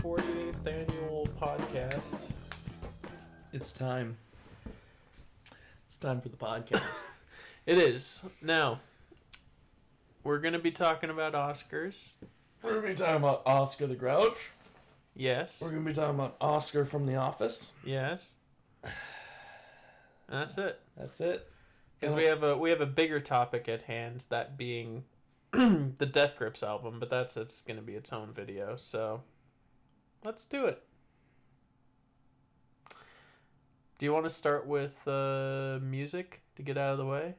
48th annual podcast. It's time. It's time for the podcast. It is. Now, we're going to be talking about Oscars. We're going to be talking about Oscar the Grouch. Yes. We're going to be talking about Oscar from The Office. Yes. And that's it. That's it. Because we have a bigger topic at hand, that being the Death Grips album, but it's going to be its own video. So, let's do it. Do you want to start with music to get out of the way?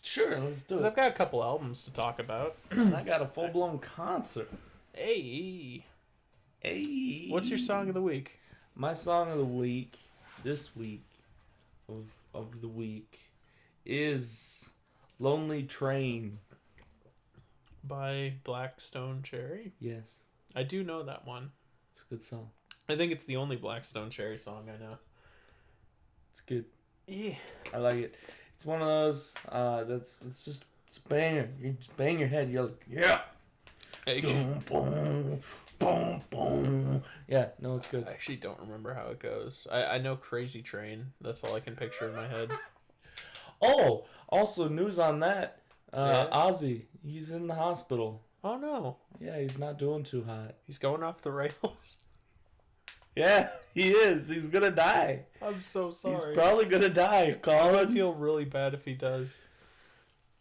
Sure, let's do it. Because I've got a couple albums to talk about. And I got a full-blown concert. Hey. Hey. What's your song of the week? My song of the week, this week, of the week, is Lonely Train. By Blackstone Cherry? Yes. I do know that one. It's a good song. I think it's the only Blackstone Cherry song I know. It's good. Yeah. I like it. It's one of those, it's a banger. You just bang your head, you're like, yeah! Boom, boom, boom, boom. Yeah, no, it's good. I actually don't remember how it goes. I know Crazy Train. That's all I can picture in my head. Oh, also news on that. Yeah? Ozzy, he's in the hospital. Oh, no. Yeah, he's not doing too hot. He's going off the rails. Yeah, he is. He's gonna die. I'm so sorry. He's probably gonna die, Colin. I feel really bad if he does.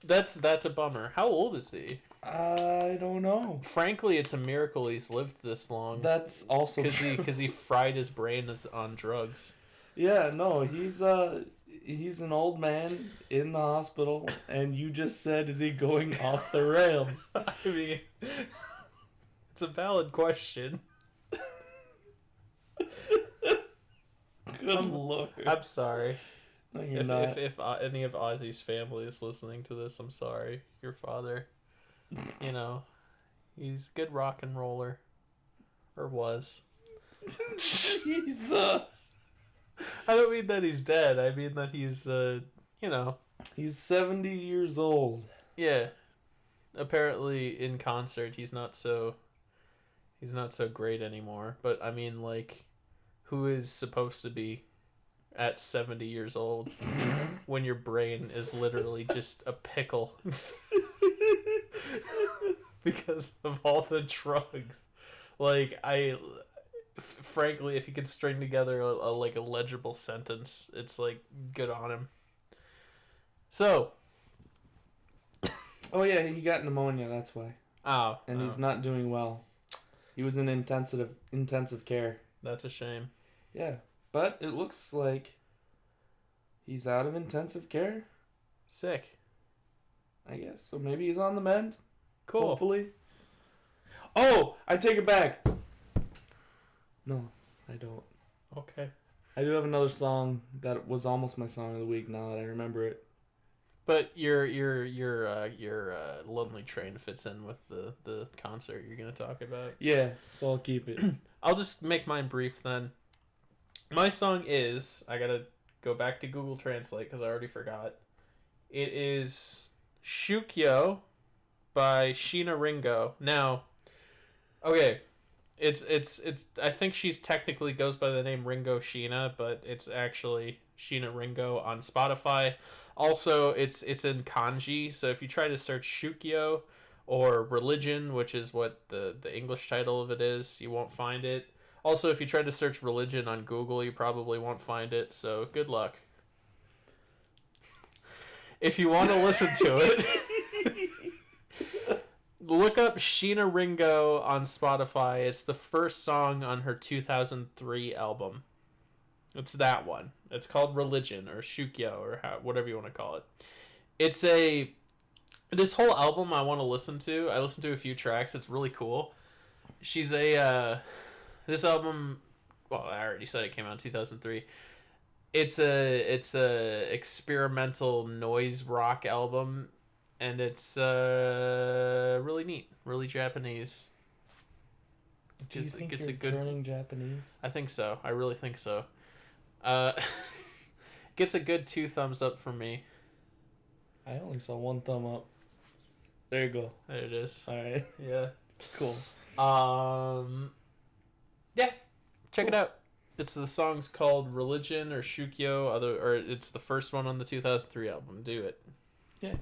That's a bummer. How old is he? I don't know. Frankly, it's a miracle he's lived this long. That's also because he fried his brain on drugs. Yeah, no, he's an old man in the hospital, and you just said, is he going off the rails? I mean, it's a valid question. Good Lord. I'm sorry. No, you're not. If any of Ozzy's family is listening to this, I'm sorry. Your father, he's a good rock and roller. Or was. Jesus. I don't mean that he's dead. I mean that he's, He's 70 years old. Yeah. Apparently, in concert, he's not so great anymore. But, I mean, like, who is supposed to be at 70 years old when your brain is literally just a pickle because of all the drugs? Like, frankly, if you could string together a legible sentence, it's like, good on him. So. Oh yeah, he got pneumonia, that's why. Oh. And he's not doing well. He was in intensive care. That's a shame. Yeah, but it looks like he's out of intensive care. Sick. I guess. So maybe he's on the mend. Cool. Hopefully. Oh, I take it back. No, I don't. Okay. I do have another song that was almost my song of the week now that I remember it. But your Lonely Train fits in with the concert you're going to talk about. Yeah, so I'll keep it. I'll just make mine brief then. My song is, I got to go back to Google Translate because I already forgot. It is Shukyo by Sheena Ringo. Now, okay, it's I think she's technically goes by the name Ringo Sheena, but it's actually Sheena Ringo on Spotify. Also, it's in kanji, so if you try to search Shukyo or Religion, which is what the English title of it is, you won't find it. Also, if you try to search Religion on Google, you probably won't find it, so good luck. If you want to listen to it, look up Sheena Ringo on Spotify. It's the first song on her 2003 album. It's that one. It's called Religion or Shukyo or whatever you want to call it. It's this whole album I want to listen to. I listened to a few tracks. It's really cool. She's this album, well, I already said it came out in 2003. It's a experimental noise rock album, and it's really neat, really Japanese. Do you think you're turning Japanese? I think so. I really think so. Gets a good 2 thumbs up from me. I only saw 1 thumb up. There you go. There it is. All right. Yeah. Cool. Yeah, check it out. The song's called Religion or Shukyo, or it's the first one on the 2003 album. Do it. Yeah.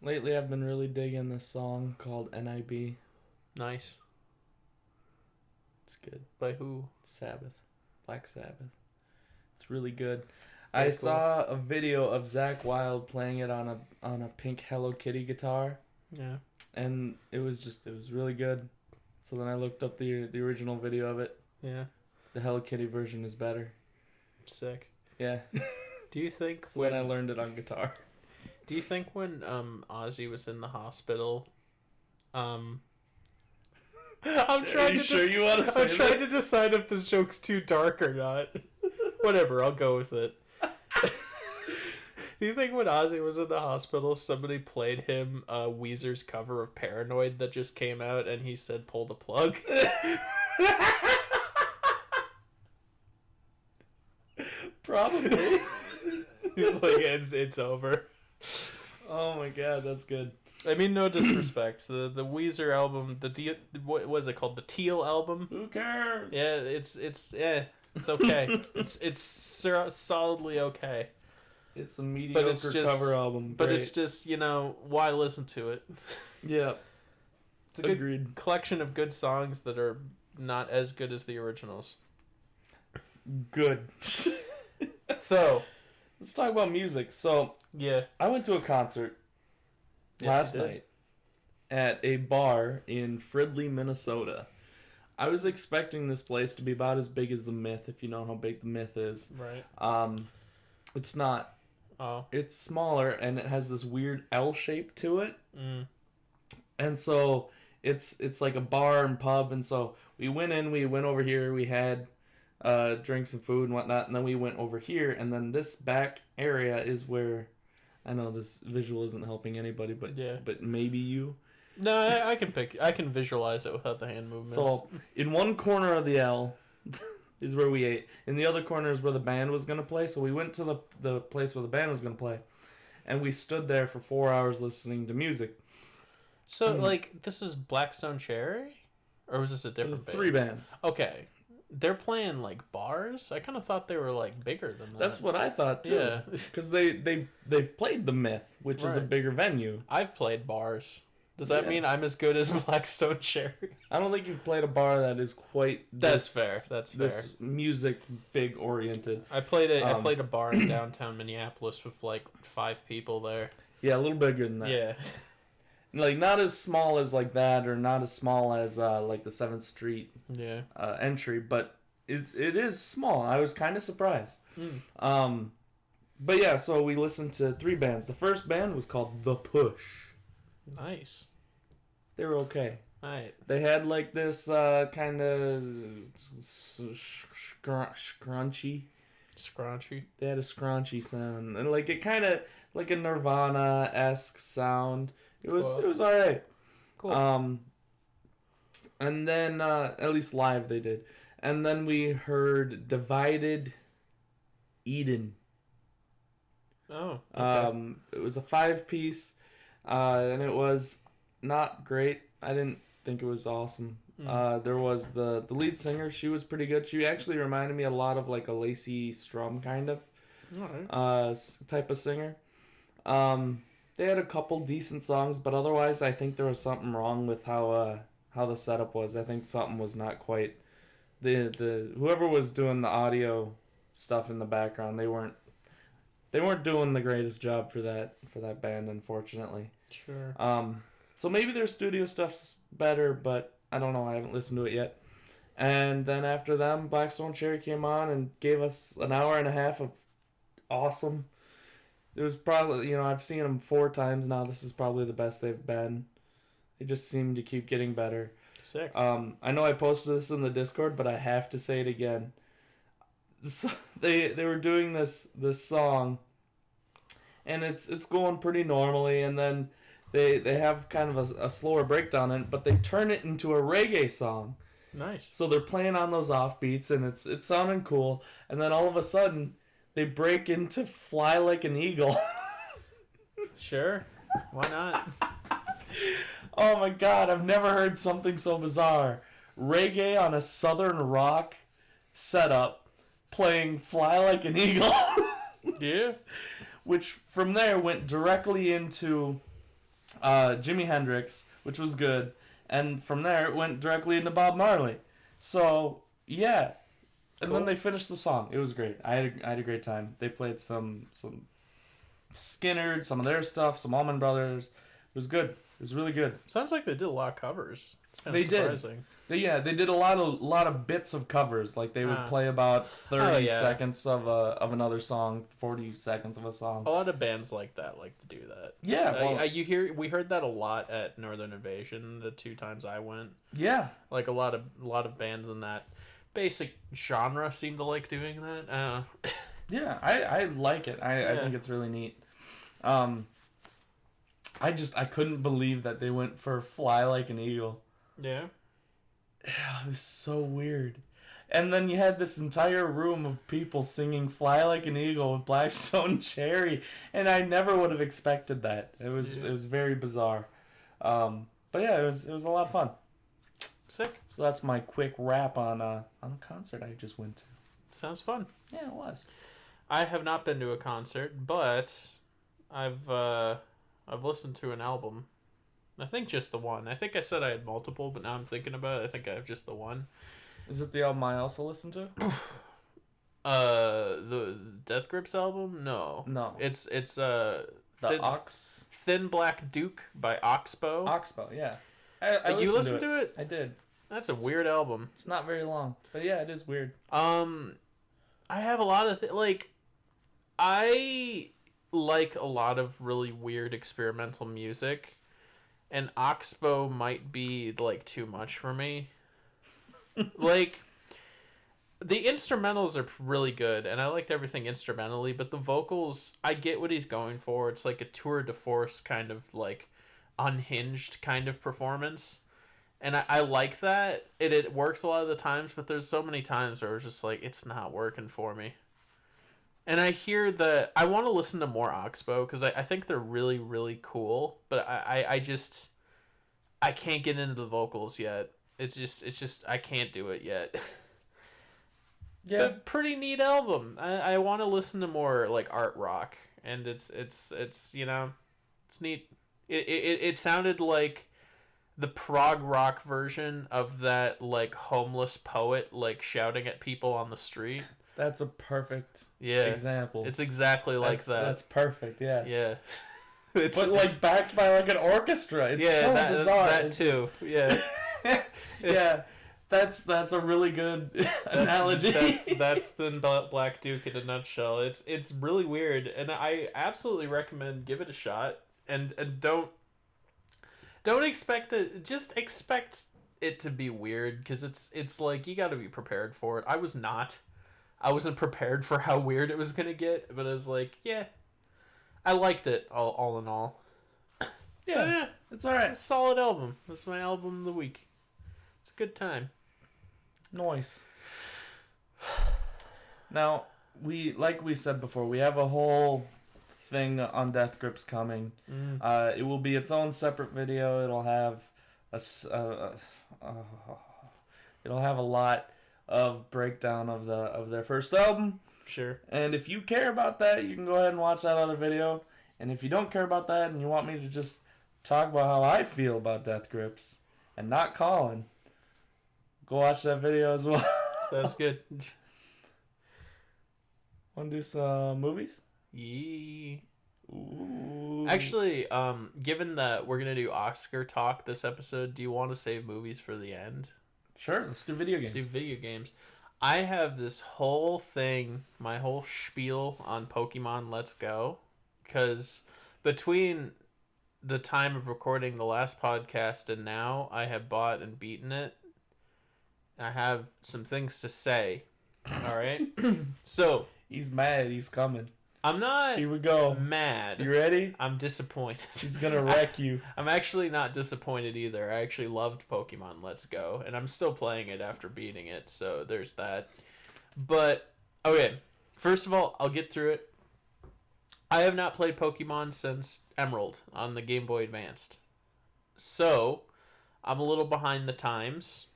Lately, I've been really digging this song called NIB. Nice. It's good. By who? Sabbath. Black Sabbath. It's really good. Very I cool. saw a video of Zakk Wylde playing it on a pink Hello Kitty guitar. Yeah. And it was really good. So then I looked up the original video of it. Yeah. The Hello Kitty version is better. Sick. Yeah. Do you think So then I learned it on guitar. Do you think when Ozzy was in the hospital, I'm trying to decide if this joke's too dark or not. Whatever, I'll go with it. Do you think when Ozzy was in the hospital, somebody played him Weezer's cover of Paranoid that just came out, and he said, "Pull the plug"? Probably. He's like, it's over. Oh my god, that's good. I mean, no disrespect. The Weezer album, what was it called? The Teal album. Who cares? Yeah, it's okay. it's solidly okay. It's a mediocre cover album. But it's just, why listen to it? Yeah. It's a good collection of good songs that are not as good as the originals. Good. So, let's talk about music. So, yeah, I went to a concert last night at a bar in Fridley, Minnesota. I was expecting this place to be about as big as the Myth, if you know how big the Myth is. Right. It's not. Oh. It's smaller, and it has this weird L shape to it. Mm. And so it's like a bar and pub, and so we went over here, we had drinks and food and whatnot, and then we went over here, and then this back area is where, I know this visual isn't helping anybody, but maybe you. No, I can visualize it without the hand movements. So in one corner of the L is where we ate. In the other corner is where the band was going to play. So we went to the place where the band was going to play, and we stood there for 4 hours listening to music. So, this is Blackstone Cherry? Or was this a different band? 3 bands. Okay. They're playing, bars? I kind of thought they were, bigger than that. That's what I thought, too. Yeah. Because they've played the Myth, which is a bigger venue. I've played bars. Does that mean I'm as good as Blackstone Cherry? I don't think you've played a bar that is quite That's fair. This music big oriented. I played a bar in downtown Minneapolis with 5 people there. Yeah, a little bigger than that. Yeah. Not as small as that, or not as small as the 7th Street entry, but it is small. I was kind of surprised. But yeah, so we listened to 3 bands. The first band was called The Push. Nice. They were okay. Right. They had this kind of scrunchy. Scrunchy. They had a scrunchy sound, and it kind of like a Nirvana-esque sound. It was alright. Cool. And then at least live they did, and then we heard Divided Eden. Oh. Okay. It was a 5-piece. And it was not great. I didn't think it was awesome. There was the lead singer. She was pretty good. She actually reminded me a lot of a Lacey Strum kind of type of singer. They had a couple decent songs, but otherwise I think there was something wrong with how the setup was. I think something was not quite the whoever was doing the audio stuff in the background, they weren't doing the greatest job for that band, unfortunately. Sure. So maybe their studio stuff's better, but I don't know. I haven't listened to it yet. And then after them, Blackstone Cherry came on and gave us an hour and a half of awesome. It was probably, I've seen them 4 times now. This is probably the best they've been. They just seem to keep getting better. Sick. I know I posted this in the Discord, but I have to say it again. So they were doing this song, and it's going pretty normally, and then they have kind of a slower breakdown in it, but they turn it into a reggae song. Nice. So they're playing on those offbeats, and it's sounding cool, and then all of a sudden they break into Fly Like an Eagle. Sure. Why not? Oh my god, I've never heard something so bizarre. reggae on a southern rock setup, playing "Fly Like an Eagle." Yeah. Which from there went directly into Jimi Hendrix, which was good, and from there it went directly into Bob Marley. So yeah, and then they finished the song. It was great. I had a great time. They played some Skynyrd, some of their stuff, some Allman Brothers. It was good. It was really good. Sounds like they did a lot of covers. It's kind They of did. surprising. They did a lot of bits of covers. Like they would play about 30 seconds of another song, 40 seconds of a song. A lot of bands like that like to do that. Yeah, we heard that a lot at Northern Invasion the 2 times I went. Yeah, Like a lot of bands in that basic genre seem to like doing that. Yeah, I like it. I think it's really neat. I couldn't believe that they went for "Fly Like an Eagle." Yeah. It was so weird. And then you had this entire room of people singing "Fly Like an Eagle" with Blackstone Cherry, and I never would have expected that. It was very bizarre. But yeah, it was a lot of fun. Sick. So that's my quick wrap on a concert I just went to. Sounds fun. Yeah, it was. I have not been to a concert, but I've listened to an album. I think just the one. I think I said I had multiple, but now I'm thinking about it. I think I have just the one. Is it the album I also listened to? The Death Grips album? No. It's Thin Black Duke by Oxbow. Oxbow, yeah. I you listened to it? I did. That's a weird album. It's not very long, but yeah, it is weird. I have a lot of I like a lot of really weird experimental music, and Oxbow might be like too much for me. Like, the instrumentals are really good, and I liked everything instrumentally, but the vocals, I get what he's going for. It's like a tour de force kind of like unhinged kind of performance. And I like that. It works a lot of the times, but there's so many times where it's just like, it's not working for me. And I hear that I want to listen to more Oxbow because I think they're really, really cool, but I can't get into the vocals yet. It's just I can't do it yet. Yeah, but pretty neat album. I want to listen to more like art rock, and it's you know, it's neat. It sounded like the prog rock version of that like homeless poet like shouting at people on the street. That's a perfect example. It's exactly like that. That's perfect, yeah. Yeah. But like backed by like an orchestra. It's so bizarre. That too. Yeah. Yeah. That's a really good analogy. That's the Black Duke in a nutshell. It's really weird, and I absolutely recommend give it a shot, and don't expect it. Just expect it to be weird, because it's like you got to be prepared for it. I wasn't prepared for how weird it was gonna get, but I was like, yeah, I liked it all in all. Yeah, so yeah, it's all right. It's a solid album. That's my album of the week. It's a good time. Nice. Now, like we said before, we have a whole thing on Death Grips coming. It will be its own separate video. It'll have it'll have a lot of breakdown of their first album. Sure. And if you care about that, you can go ahead and watch that other video. And if you don't care about that and you want me to just talk about how I feel about Death Grips and not Colin, go watch that video as well. Sounds good. Want to do some movies? Yeah. Ooh. Actually, given that we're gonna do Oscar talk this episode, do you want to save movies for the end? Sure, let's do video games. Let's do video games. I have this whole thing, my whole spiel on Pokemon Let's Go, because between the time of recording the last podcast and now, I have bought and beaten it. I have some things to say. All right? So, he's mad. He's coming. I'm not Here we go. mad. You ready? I'm disappointed. He's going to wreck you. I'm actually not disappointed either. I actually loved Pokemon Let's Go, and I'm still playing it after beating it, so there's that. But, okay, first of all, I'll get through it. I have not played Pokemon since Emerald on the Game Boy Advanced. So, I'm a little behind the times.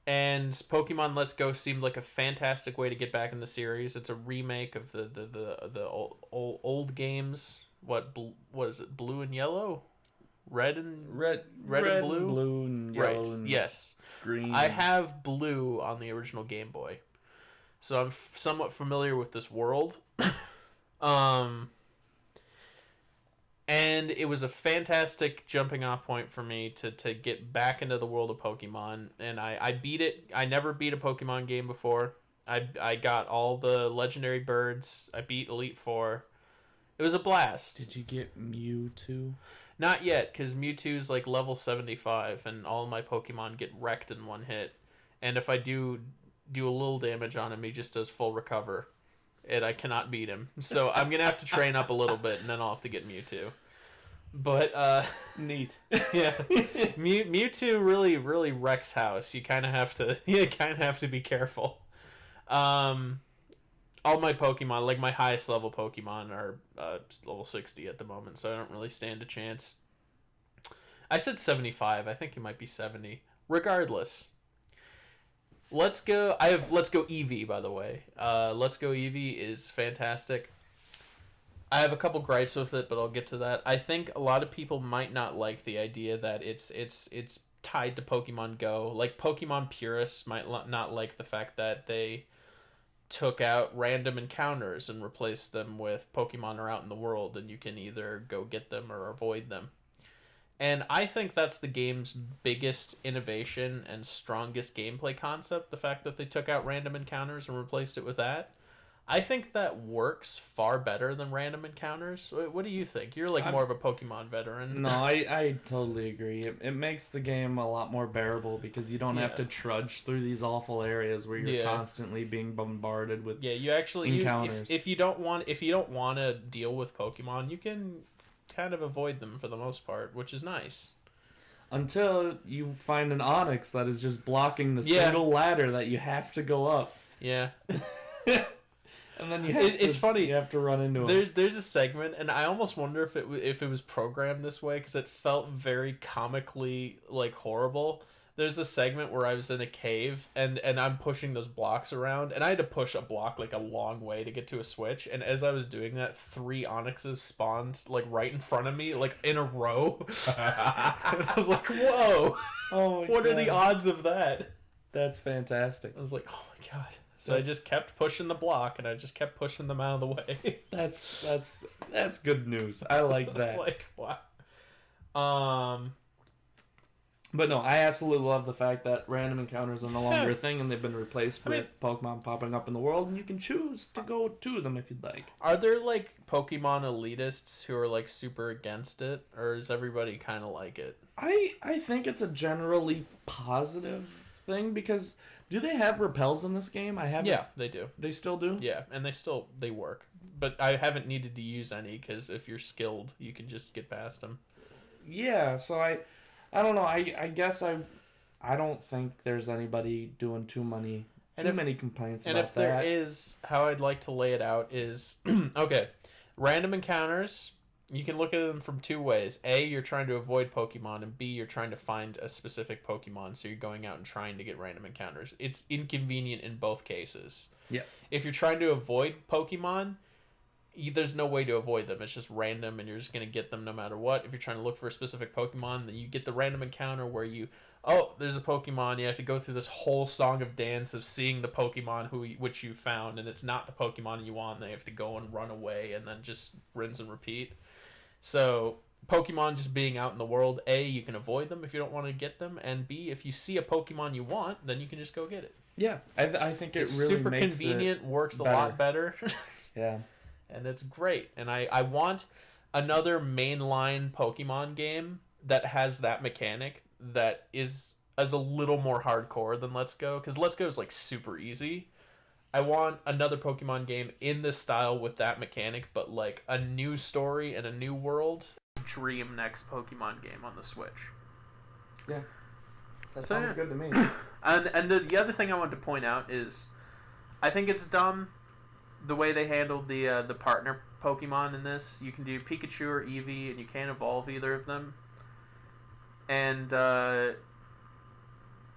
And Pokemon Let's Go seemed like a fantastic way to get back in the series. It's a remake of the old games. What is it? Blue and yellow, red and blue and yellow, right? and Yes, green. I have blue on the original Game Boy, so I'm somewhat familiar with this world. um, and it was a fantastic jumping off point for me to get back into the world of Pokemon. And I beat it. I never beat a Pokemon game before. I got all the legendary birds. I beat Elite Four. It was a blast. Did you get Mewtwo? Not yet, because Mewtwo's like level 75, and all my Pokemon get wrecked in one hit. And if I do a little damage on him, he just does full recover. And I cannot beat him. So I'm going to have to train up a little bit, and then I'll have to get Mewtwo. But, neat. Yeah. Mewtwo really wrecks house. You kind of have to be careful. All my Pokemon, like my highest level Pokemon, are level 60 at the moment, so I don't really stand a chance. I said 75. I think it might be 70. Regardless. Let's Go Eevee, by the way. Let's Go Eevee is fantastic. I have a couple gripes with it, but I'll get to that. I think a lot of people might not like the idea that it's tied to Pokemon Go. Like, Pokemon purists might not like the fact that they took out random encounters and replaced them with Pokemon are out in the world, and you can either go get them or avoid them. And I think that's the game's biggest innovation and strongest gameplay concept, the fact that they took out random encounters and replaced it with that. I think that works far better than random encounters. What do you think? You're like more of a Pokemon veteran. No, I totally agree. It makes the game a lot more bearable because you don't have to trudge through these awful areas where you're constantly being bombarded with you actually encounters. If you don't want to deal with Pokemon, you can kind of avoid them for the most part, which is nice. Until you find an Onix that is just blocking the single ladder that you have to go up. Yeah. And then it's funny. You have to run into it. There's a segment, and I almost wonder if it was programmed this way because it felt very comically like horrible. There's a segment where I was in a cave and I'm pushing those blocks around, and I had to push a block like a long way to get to a switch. And as I was doing that, 3 Onyxes spawned like right in front of me, like in a row. And I was like, "Whoa! Oh, what are the odds of that?" That's fantastic. I was like, "Oh my god." So I just kept pushing the block, and I just kept pushing them out of the way. That's good news. I like that. It's like, wow. But no, I absolutely love the fact that random encounters are no longer a thing, and they've been replaced with Pokemon popping up in the world, and you can choose to go to them if you'd like. Are there like Pokemon elitists who are like super against it, or is everybody kind of like it? I think it's a generally positive thing because. Do they have repels in this game? I haven't. Yeah, they do. They still do? Yeah, and they work. But I haven't needed to use any because if you're skilled, you can just get past them. Yeah, so I don't know. I guess I don't think there's anybody doing too many complaints about that. And if there is, how I'd like to lay it out is okay. Random encounters. You can look at them from 2 ways. A, you're trying to avoid Pokemon, and B, you're trying to find a specific Pokemon, so you're going out and trying to get random encounters. It's inconvenient in both cases. Yeah. If you're trying to avoid Pokemon, there's no way to avoid them. It's just random, and you're just going to get them no matter what. If you're trying to look for a specific Pokemon, then you get the random encounter where there's a Pokemon, you have to go through this whole song of dance of seeing the Pokemon which you found, and it's not the Pokemon you want, and they have to go and run away, and then just rinse and repeat. So, Pokemon just being out in the world, A, you can avoid them if you don't want to get them, and B, if you see a Pokemon you want, then you can just go get it. Yeah, I think it's really super makes convenient, works better. A lot better. Yeah. And it's great. And I want another mainline Pokemon game that has that mechanic that is a little more hardcore than Let's Go, because Let's Go is like super easy. I want another Pokemon game in this style with that mechanic, but like a new story and a new world. Dream next Pokemon game on the Switch. Yeah. That sounds good to me. And the other thing I wanted to point out is I think it's dumb the way they handled the partner Pokemon in this. You can do Pikachu or Eevee, and you can't evolve either of them. And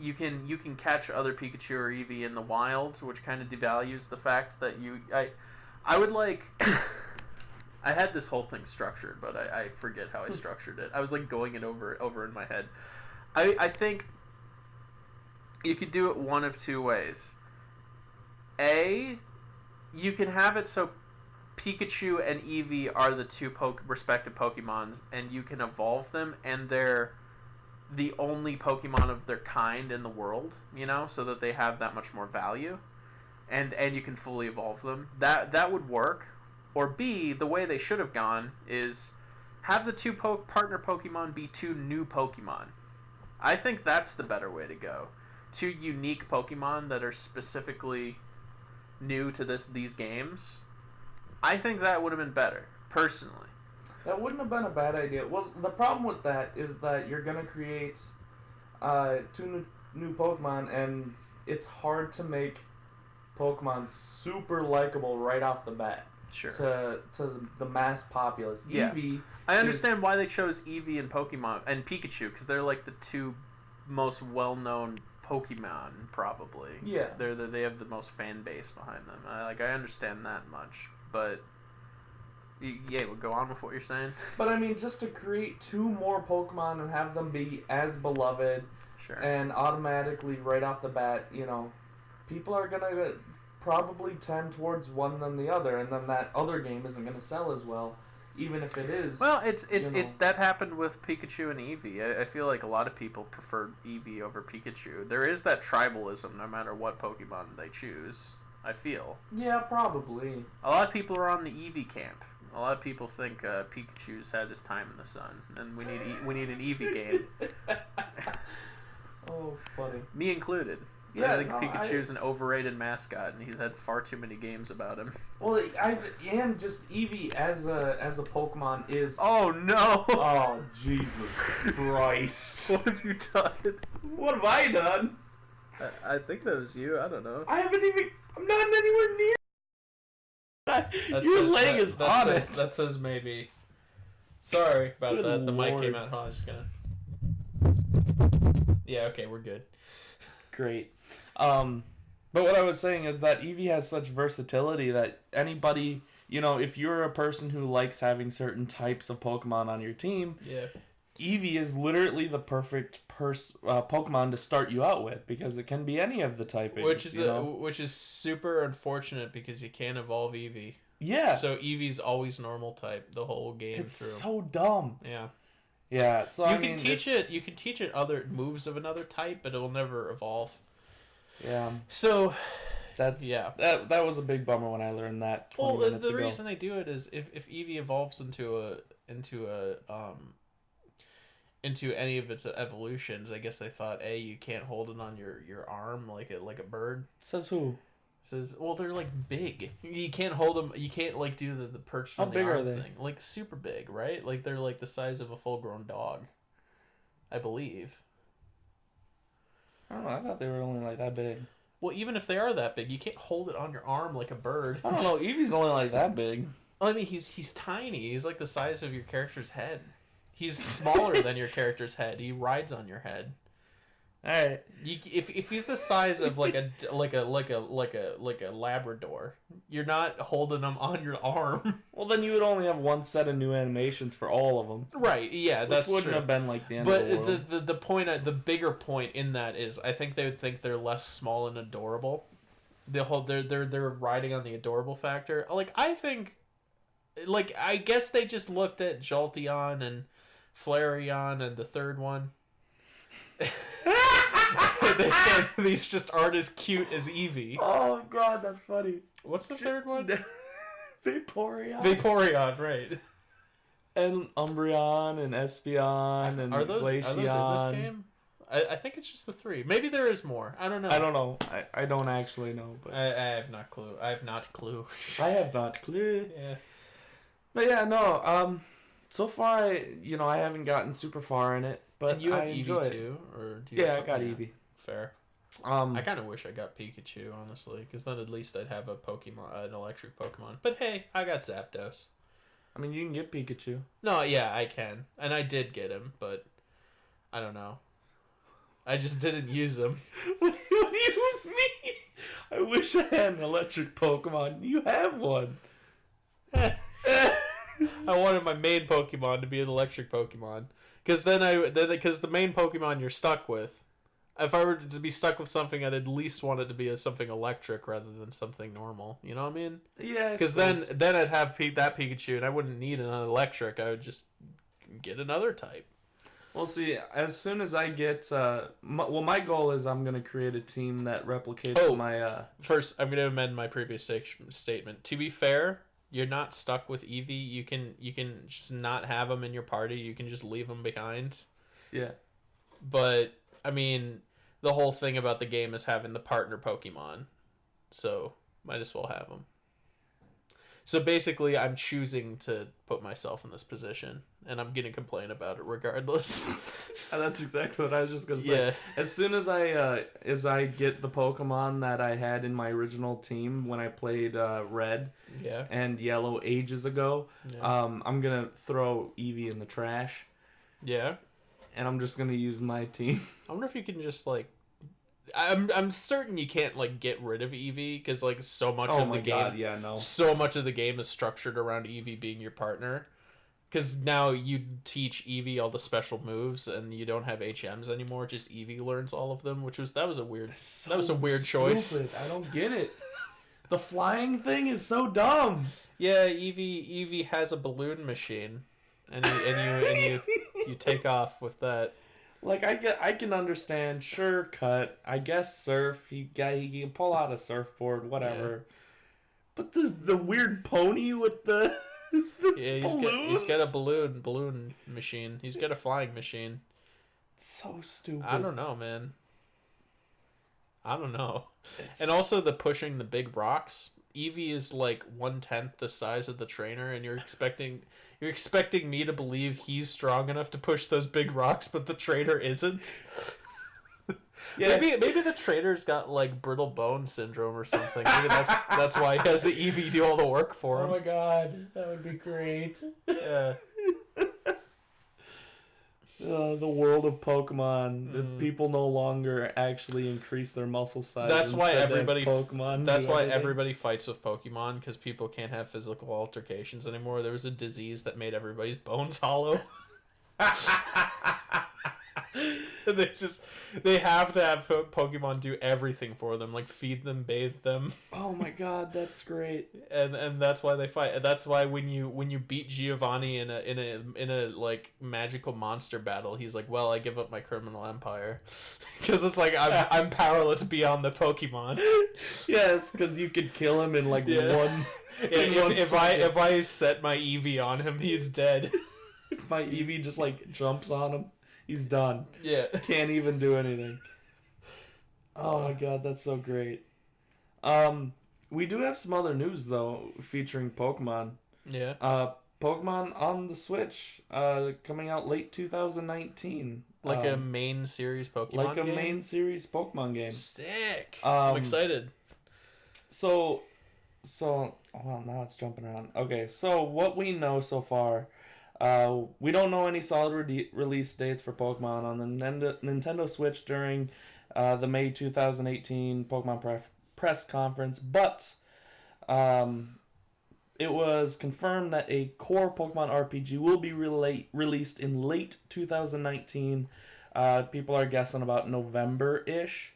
you can catch other Pikachu or Eevee in the wild, which kind of devalues the fact that I would like. I had this whole thing structured, but I forget how I structured it. I was like going it over in my head. I think you could do it one of two ways. A, you can have it so Pikachu and Eevee are the two respective Pokemons, and you can evolve them, and they're the only Pokemon of their kind in the world, you know, so that they have that much more value, and you can fully evolve them. That would work. Or B, the way they should have gone is have the two partner Pokemon be two new Pokemon. I think that's the better way to go. Two unique Pokemon that are specifically new to these games. I think that would have been better, personally. That wouldn't have been a bad idea. Well, the problem with that is that you're gonna create two new Pokemon, and it's hard to make Pokemon super likable right off the bat. Sure. To the mass populace. Yeah. Eevee. I understand why they chose Eevee and Pokemon and Pikachu, because they're like the two most well-known Pokemon, probably. Yeah. They have the most fan base behind them. I understand that much, but yeah, we'll go on with what you're saying. But I mean, just to create two more Pokemon and have them be as beloved, sure, and automatically right off the bat, you know, people are gonna probably tend towards one than the other, and then that other game isn't gonna sell as well, even if it is. Well, it's that happened with Pikachu and Eevee. I feel like a lot of people preferred Eevee over Pikachu. There is that tribalism, no matter what Pokemon they choose. I feel. Yeah, probably. A lot of people are on the Eevee camp. A lot of people think Pikachu's had his time in the sun, and we need an Eevee game. Oh, funny. Me included. Yeah, I think Pikachu's an overrated mascot, and he's had far too many games about him. Well, and just Eevee as a Pokemon is. Oh no! Oh Jesus Christ! What have you done? What have I done? I think that was you. I don't know. I haven't even. I'm not anywhere near. Your leg is on it. That says maybe. Sorry about Good that. The mic Lord. came out. Hold on, I'm just gonna. Yeah. Okay, we're good. Great. But what I was saying is that Eevee has such versatility that anybody, you know, if you're a person who likes having certain types of Pokemon on your team, Yeah. Eevee is literally the perfect Pokemon to start you out with, because it can be any of the typings. Which is super unfortunate, because you can't evolve Eevee. Yeah. So Eevee's always normal type the whole game It's through. so dumb. Yeah. Yeah. So You can teach it other moves of another type, but it will never evolve. Yeah. So that was a big bummer when I learned that. Well, the reason I do it is if Eevee evolves into any of its evolutions, I guess I thought you can't hold it on your arm like a bird. Says who? Says, well, they're like big. You can't hold them. You can't like do the perch How on the big arm are they? thing. Like super big, right? Like they're like the size of a full grown dog, I believe. I don't know. I thought they were only like that big. Well, even if they are that big, you can't hold it on your arm like a bird. I don't know. Eevee's only like that big. Well, I mean, he's tiny. He's like the size of your character's head. He's smaller than your character's head. He rides on your head. All right. If he's the size of like a Labrador, you're not holding him on your arm. Well, then you would only have one set of new animations for all of them. Right? Yeah, that's wouldn't true. have been like the end of the world. But the point, the bigger point in that is, I think they would think they're less small and adorable. They're riding on the adorable factor. Like I think, like I guess they just looked at Jolteon and Flareon and the third one. They said these just aren't as cute as Eevee. Oh god, that's funny. What's the third one? Vaporeon. Vaporeon, right? And Umbreon and Espeon and Glaceon. Are those in this game? I think it's just the three. Maybe there is more. I don't know. I don't know. I don't actually know. But I have not clue. I have not clue. I have not clue. Yeah. But yeah, no. So far, I haven't gotten super far in it, but and you have I enjoy Eevee too, or do you I got Eevee. Fair. I kind of wish I got Pikachu, honestly, because then at least I'd have an electric Pokemon. But hey, I got Zapdos. I mean, you can get Pikachu. No, yeah, I can, and I did get him, but I don't know. I just didn't use them. What do you mean? I wish I had an electric Pokemon. You have one. I wanted my main Pokemon to be an electric Pokemon, because because the main Pokemon you're stuck with. If I were to be stuck with something, I'd at least want it to be something electric rather than something normal. You know what I mean? Yeah. Because then I'd have that Pikachu, and I wouldn't need an electric. I would just get another type. We'll see. As soon as I get, my goal is I'm gonna create a team that replicates my. First, I'm gonna amend my previous statement. To be fair, you're not stuck with Eevee. You can just not have them in your party. You can just leave them behind. Yeah. But I mean, the whole thing about the game is having the partner Pokemon, so might as well have them. So basically, I'm choosing to put myself in this position, and I'm gonna complain about it regardless. That's exactly what I was just gonna say. Yeah. As soon as I get the Pokemon that I had in my original team when I played Red and Yellow ages ago, I'm gonna throw Eevee in the trash. Yeah. And I'm just gonna use my team. I wonder if you can just like. I'm certain you can't like get rid of Eevee because like so much of the game. So much of the game is structured around Eevee being your partner. Because now you teach Eevee all the special moves, and you don't have HMs anymore. Just Eevee learns all of them, that was a weird choice. I don't get it. The flying thing is so dumb. Yeah, Eevee has a balloon machine, and you take off with that. Like I can understand, sure, cut. I guess surf. He can pull out a surfboard, whatever. Yeah. But the weird pony with the he's got a balloon machine. He's got a flying machine. It's so stupid. I don't know, man. I don't know. And also the pushing the big rocks. Eevee is like 1/10 the size of the trainer, and you're expecting me to believe he's strong enough to push those big rocks, but the trainer isn't. Yeah. Maybe the trainer's got like brittle bone syndrome or something. Maybe that's why he has the Eevee do all the work for him. Oh my god, that would be great. Yeah. The world of Pokemon. The people no longer actually increase their muscle size. That's why everybody Pokemon. That's why everybody fights with Pokemon, because people can't have physical altercations anymore. There was a disease that made everybody's bones hollow. They have to have Pokemon do everything for them, like feed them, bathe them. Oh my god, that's great. And that's why they fight. That's why when you beat Giovanni in a like magical monster battle, he's like, "Well, I give up my criminal empire," because it's like I'm powerless beyond the Pokemon. Yeah, it's because you could kill him in like one. If I set my Eevee on him, he's dead. If my Eevee just like jumps on him, he's done. Yeah. Can't even do anything. Oh my god, that's so great. We do have some other news though featuring Pokemon. Yeah. Pokemon on the Switch, coming out late 2019. Like a main series Pokemon game? Main series Pokemon game. Sick. I'm excited. So well, now it's jumping around. Okay, so what we know so far, we don't know any solid release dates for Pokemon on the Nintendo Switch during the May 2018 Pokemon press conference, but it was confirmed that a core Pokemon RPG will be released in late 2019. People are guessing about November-ish.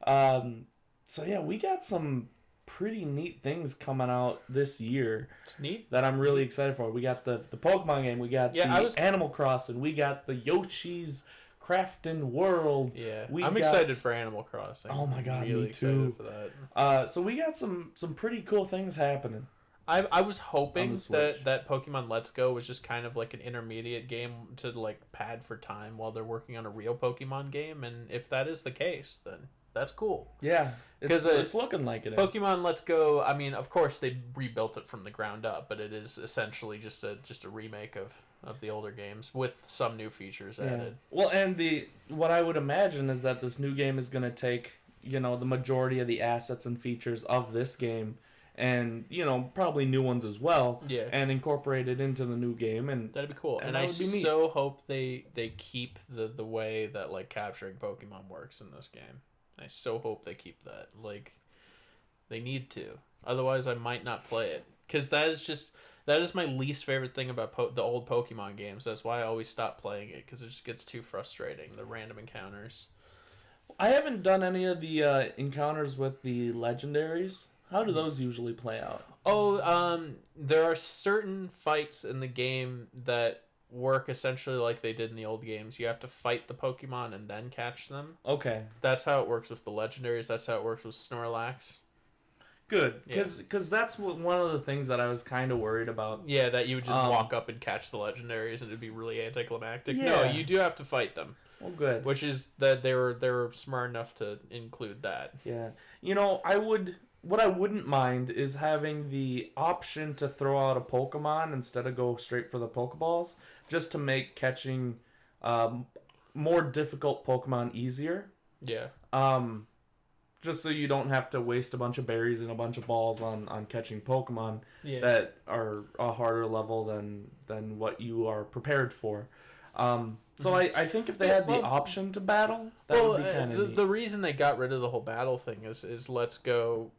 So yeah, we got some pretty neat things coming out this year. It's neat. That I'm really excited for. We got the Pokemon game. We got Animal Crossing. We got the Yoshi's Crafting World. Yeah, I'm excited for Animal Crossing. Oh my god, really me too. For that. So we got some pretty cool things happening. I was hoping that Pokemon Let's Go was just kind of like an intermediate game to like pad for time while they're working on a real Pokemon game, and if that is the case, then that's cool. Yeah, it's looking like it. Pokemon Let's Go. I mean, of course they rebuilt it from the ground up, but it is essentially just a remake of the older games with some new features added. Well, and what I would imagine is that this new game is going to take the majority of the assets and features of this game and probably new ones as well, Yeah. and incorporate it into the new game, and That'd be cool. And that I would be neat. so hope they keep the way that like capturing Pokemon works in this game. I so hope they keep that. Like, they need to. Otherwise, I might not play it. Because that is my least favorite thing about the old Pokemon games. That's why I always stop playing it, because it just gets too frustrating, the random encounters. I haven't done any of the encounters with the legendaries. How do those usually play out? Oh, there are certain fights in the game that work essentially like they did in the old games. You have to fight the Pokemon and then catch them. Okay. That's how it works with the legendaries. That's how it works with Snorlax. Good, because that's one of the things that I was kind of worried about. Yeah, that you would just walk up and catch the legendaries and it'd be really anticlimactic. Yeah. No, you do have to fight them. Well, good. Which is that they were smart enough to include that. Yeah. What I wouldn't mind is having the option to throw out a Pokemon instead of go straight for the Pokeballs, just to make catching more difficult Pokemon easier. Yeah. Just so you don't have to waste a bunch of berries and a bunch of balls on catching Pokemon that are a harder level than what you are prepared for. So I think if they had the option to battle, that would be kind of neat. The reason they got rid of the whole battle thing is Let's Go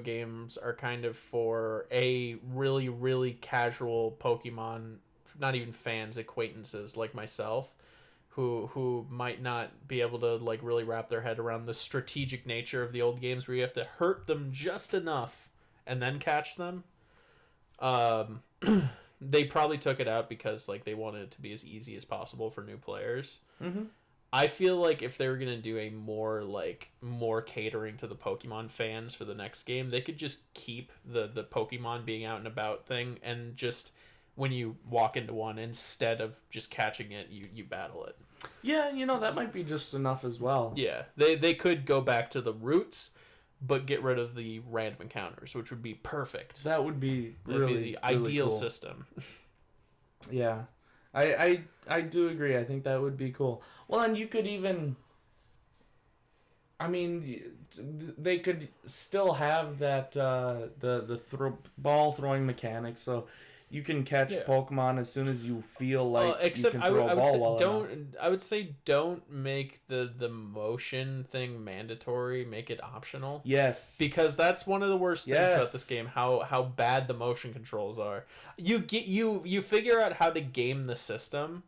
games are kind of for a really, really casual Pokemon, not even fans, acquaintances like myself, who might not be able to like really wrap their head around the strategic nature of the old games where you have to hurt them just enough and then catch them. They probably took it out because like they wanted it to be as easy as possible for new players. Mm-hmm. I feel like if they were gonna do a more catering to the Pokemon fans for the next game, they could just keep the Pokemon being out and about thing, and just when you walk into one, instead of just catching it, you battle it. Yeah, that might be just enough as well. Yeah, they could go back to the roots, but get rid of the random encounters, which would be perfect. That would be really the ideal cool system. Yeah. I do agree. I think that would be cool. Well, and you could even... I mean, they could still have that ball throwing mechanic, so you can catch Pokemon as soon as you feel like except you can throw a ball well enough. I would say don't make the motion thing mandatory. Make it optional. Yes, because that's one of the worst things about this game. How bad the motion controls are. You figure out how to game the system,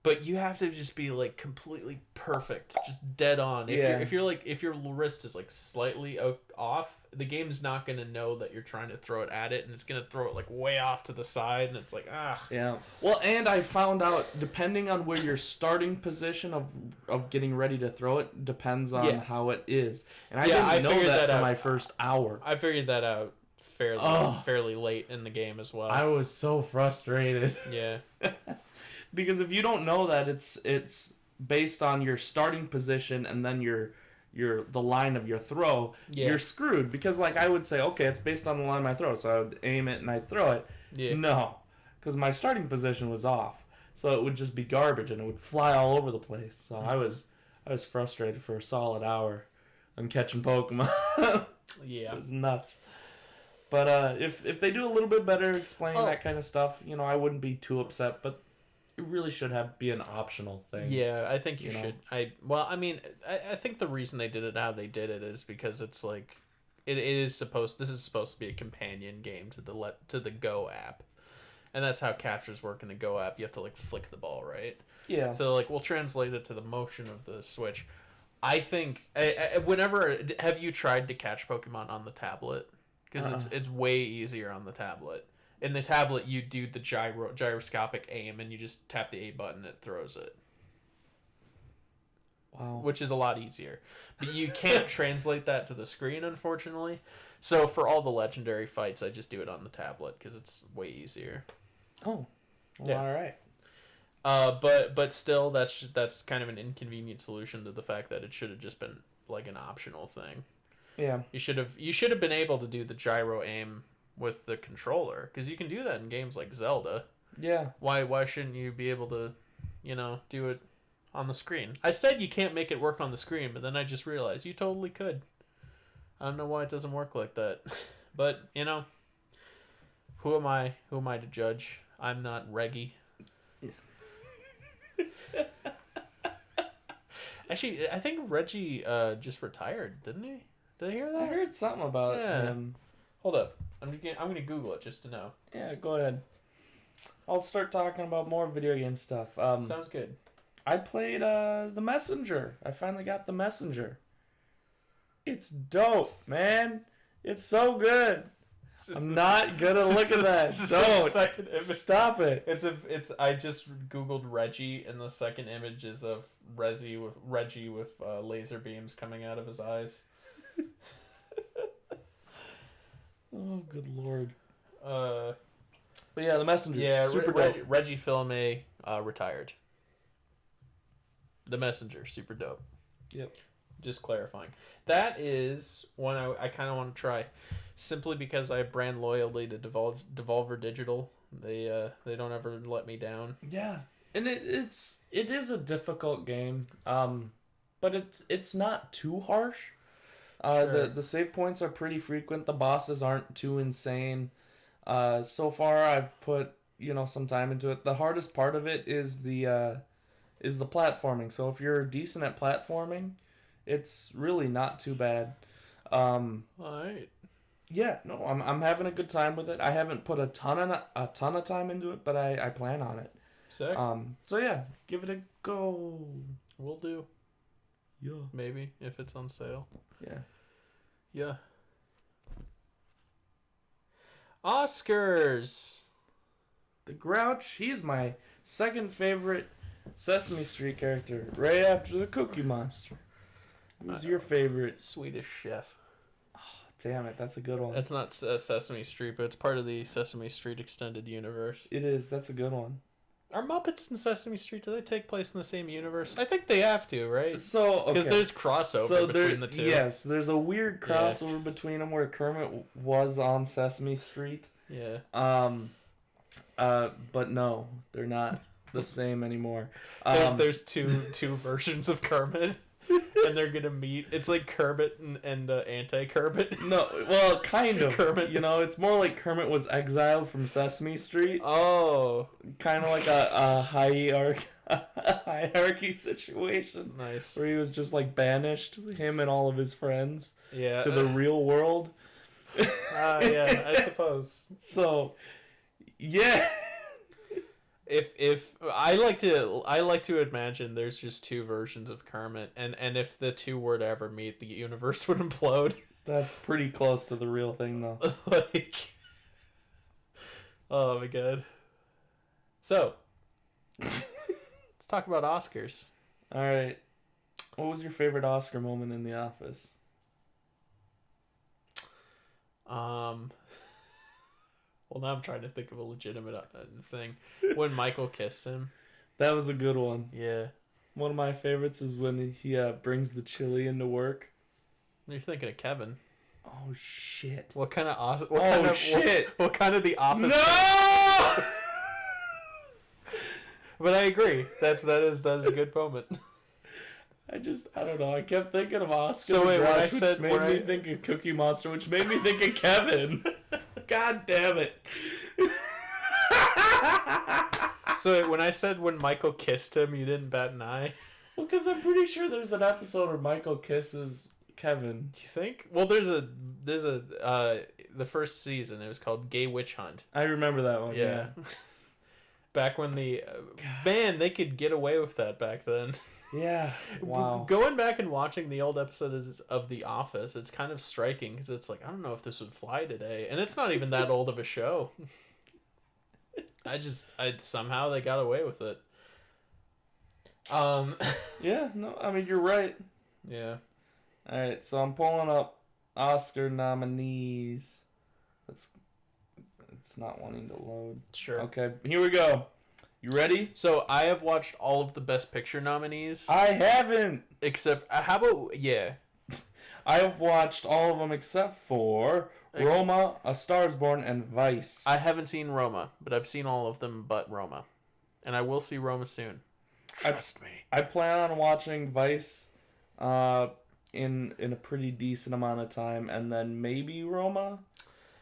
but you have to just be like completely perfect, just dead on. If your wrist is like slightly off, the game's not gonna know that you're trying to throw it at it, and it's gonna throw it like way off to the side, and it's like Yeah. Well, and I found out depending on where your starting position of getting ready to throw it depends on how it is, and I didn't know that for my first hour. I figured that out fairly late in the game as well. I was so frustrated. Yeah. Because if you don't know that it's based on your starting position and then the line of your throw, you're screwed. Because like I would say, okay, it's based on the line of my throw, so I would aim it and I'd throw it. Yeah. No, because my starting position was off, so it would just be garbage and it would fly all over the place. So I was frustrated for a solid hour on catching Pokemon. Yeah, it was nuts. But if they do a little bit better explaining that kind of stuff, I wouldn't be too upset. But it really should be an optional thing. Yeah, I think you should. I think the reason they did it how they did it is because it's like this is supposed to be a companion game to the Go app. And that's how captures work in the Go app. You have to like flick the ball, right? Yeah. So like we'll translate it to the motion of the Switch. I think have you tried to catch Pokemon on the tablet? Because it's way easier on the tablet. In the tablet, you do the gyroscopic aim, and you just tap the A button, it throws it. Wow. Which is a lot easier. But you can't translate that to the screen, unfortunately. So for all the legendary fights, I just do it on the tablet, because it's way easier. Oh. Well, all right. But still, that's kind of an inconvenient solution to the fact that it should have just been like an optional thing. Yeah. You should have been able to do the gyro aim with the controller, because you can do that in games like Zelda. Yeah. Why shouldn't you be able to, do it on the screen? I said you can't make it work on the screen, but then I just realized you totally could. I don't know why it doesn't work like that. But you know, who am I? Who am I to judge? I'm not Reggie. Actually, I think Reggie just retired, didn't he? Did I hear that? I heard something about Yeah. him. Hold up. I'm gonna Google it just to know. Yeah, go ahead. I'll start talking about more video game stuff. Sounds good. I played The Messenger. I finally got The Messenger. It's dope, man. It's so good. I'm not gonna look at that. Don't. Stop it. It's. I just googled Reggie, and the second image is of Reggie with laser beams coming out of his eyes. Oh, good lord. But yeah, The Messenger. Yeah, super dope. Reggie Fils-Aimé retired. The Messenger, super dope. Yep. Just clarifying. That is one I kind of want to try, simply because I have brand loyalty to Devolver Digital. They don't ever let me down. Yeah, and it is a difficult game, but it's not too harsh. Sure. The save points are pretty frequent. The bosses aren't too insane. So far I've put some time into it. The hardest part of it is the platforming. So if you're decent at platforming, it's really not too bad. Alright. Yeah, no, I'm having a good time with it. I haven't put a ton of time into it, but I plan on it. Sick. So yeah, give it a go. Will do. Yeah. Maybe if it's on sale. Yeah. Yeah. Oscars. The Grouch, he's my second favorite Sesame Street character, right after the Cookie Monster. Who's your favorite? Swedish Chef. Oh, damn it, that's a good one. That's not Sesame Street, but it's part of the Sesame Street extended universe. It is. That's a good one. Are Muppets and Sesame Street, do they take place in the same universe? I think they have to, right? So, okay. Because there's crossover between the two. Yes, there's a weird crossover between them where Kermit was on Sesame Street. Yeah. But no, they're not the same anymore. There's two versions of Kermit, and they're gonna meet. It's like Kermit and anti-Kermit. No, well, kind of. Kermit. It's more like Kermit was exiled from Sesame Street. Oh. Kind of like a hierarchy situation. Nice. Where he was just like banished, him and all of his friends, to the real world. Yeah, I suppose. So, yeah. If I like to imagine there's just two versions of Kermit, and if the two were to ever meet, the universe would implode. That's pretty close to the real thing, though. Oh my god. So, let's talk about Oscars. All right. What was your favorite Oscar moment in The Office? Well, now I'm trying to think of a legitimate thing. When Michael kissed him. That was a good one. Yeah. One of my favorites is when he brings the chili into work. You're thinking of Kevin. Oh shit! What kind of shit! What kind of The Office? No! But I agree. That is a good moment. I don't know. I kept thinking of Oscar. So wait, Grouch, which made me think of Cookie Monster, which made me think of Kevin. God damn it! So when I said when Michael kissed him, you didn't bat an eye? Well, because I'm pretty sure there's an episode where Michael kisses Kevin. You think? Well, there's a the first season. It was called Gay Witch Hunt. I remember that one. Yeah. Back when man, they could get away with that back then. Yeah. Wow. Going back and watching the old episodes of The Office, it's kind of striking because it's like, I don't know if this would fly today, and it's not even that old of a show. Somehow they got away with it. Yeah. No. I mean, you're right. Yeah. All right. So I'm pulling up Oscar nominees. It's not wanting to load. Sure. Okay. Here we go. You ready? So I have watched all of the Best Picture nominees. I haven't. Except, how about, yeah. I have watched all of them except for Roma, A Star is Born, and Vice. I haven't seen Roma, but I've seen all of them but Roma. And I will see Roma soon. Trust me. I plan on watching Vice in a pretty decent amount of time, and then maybe Roma.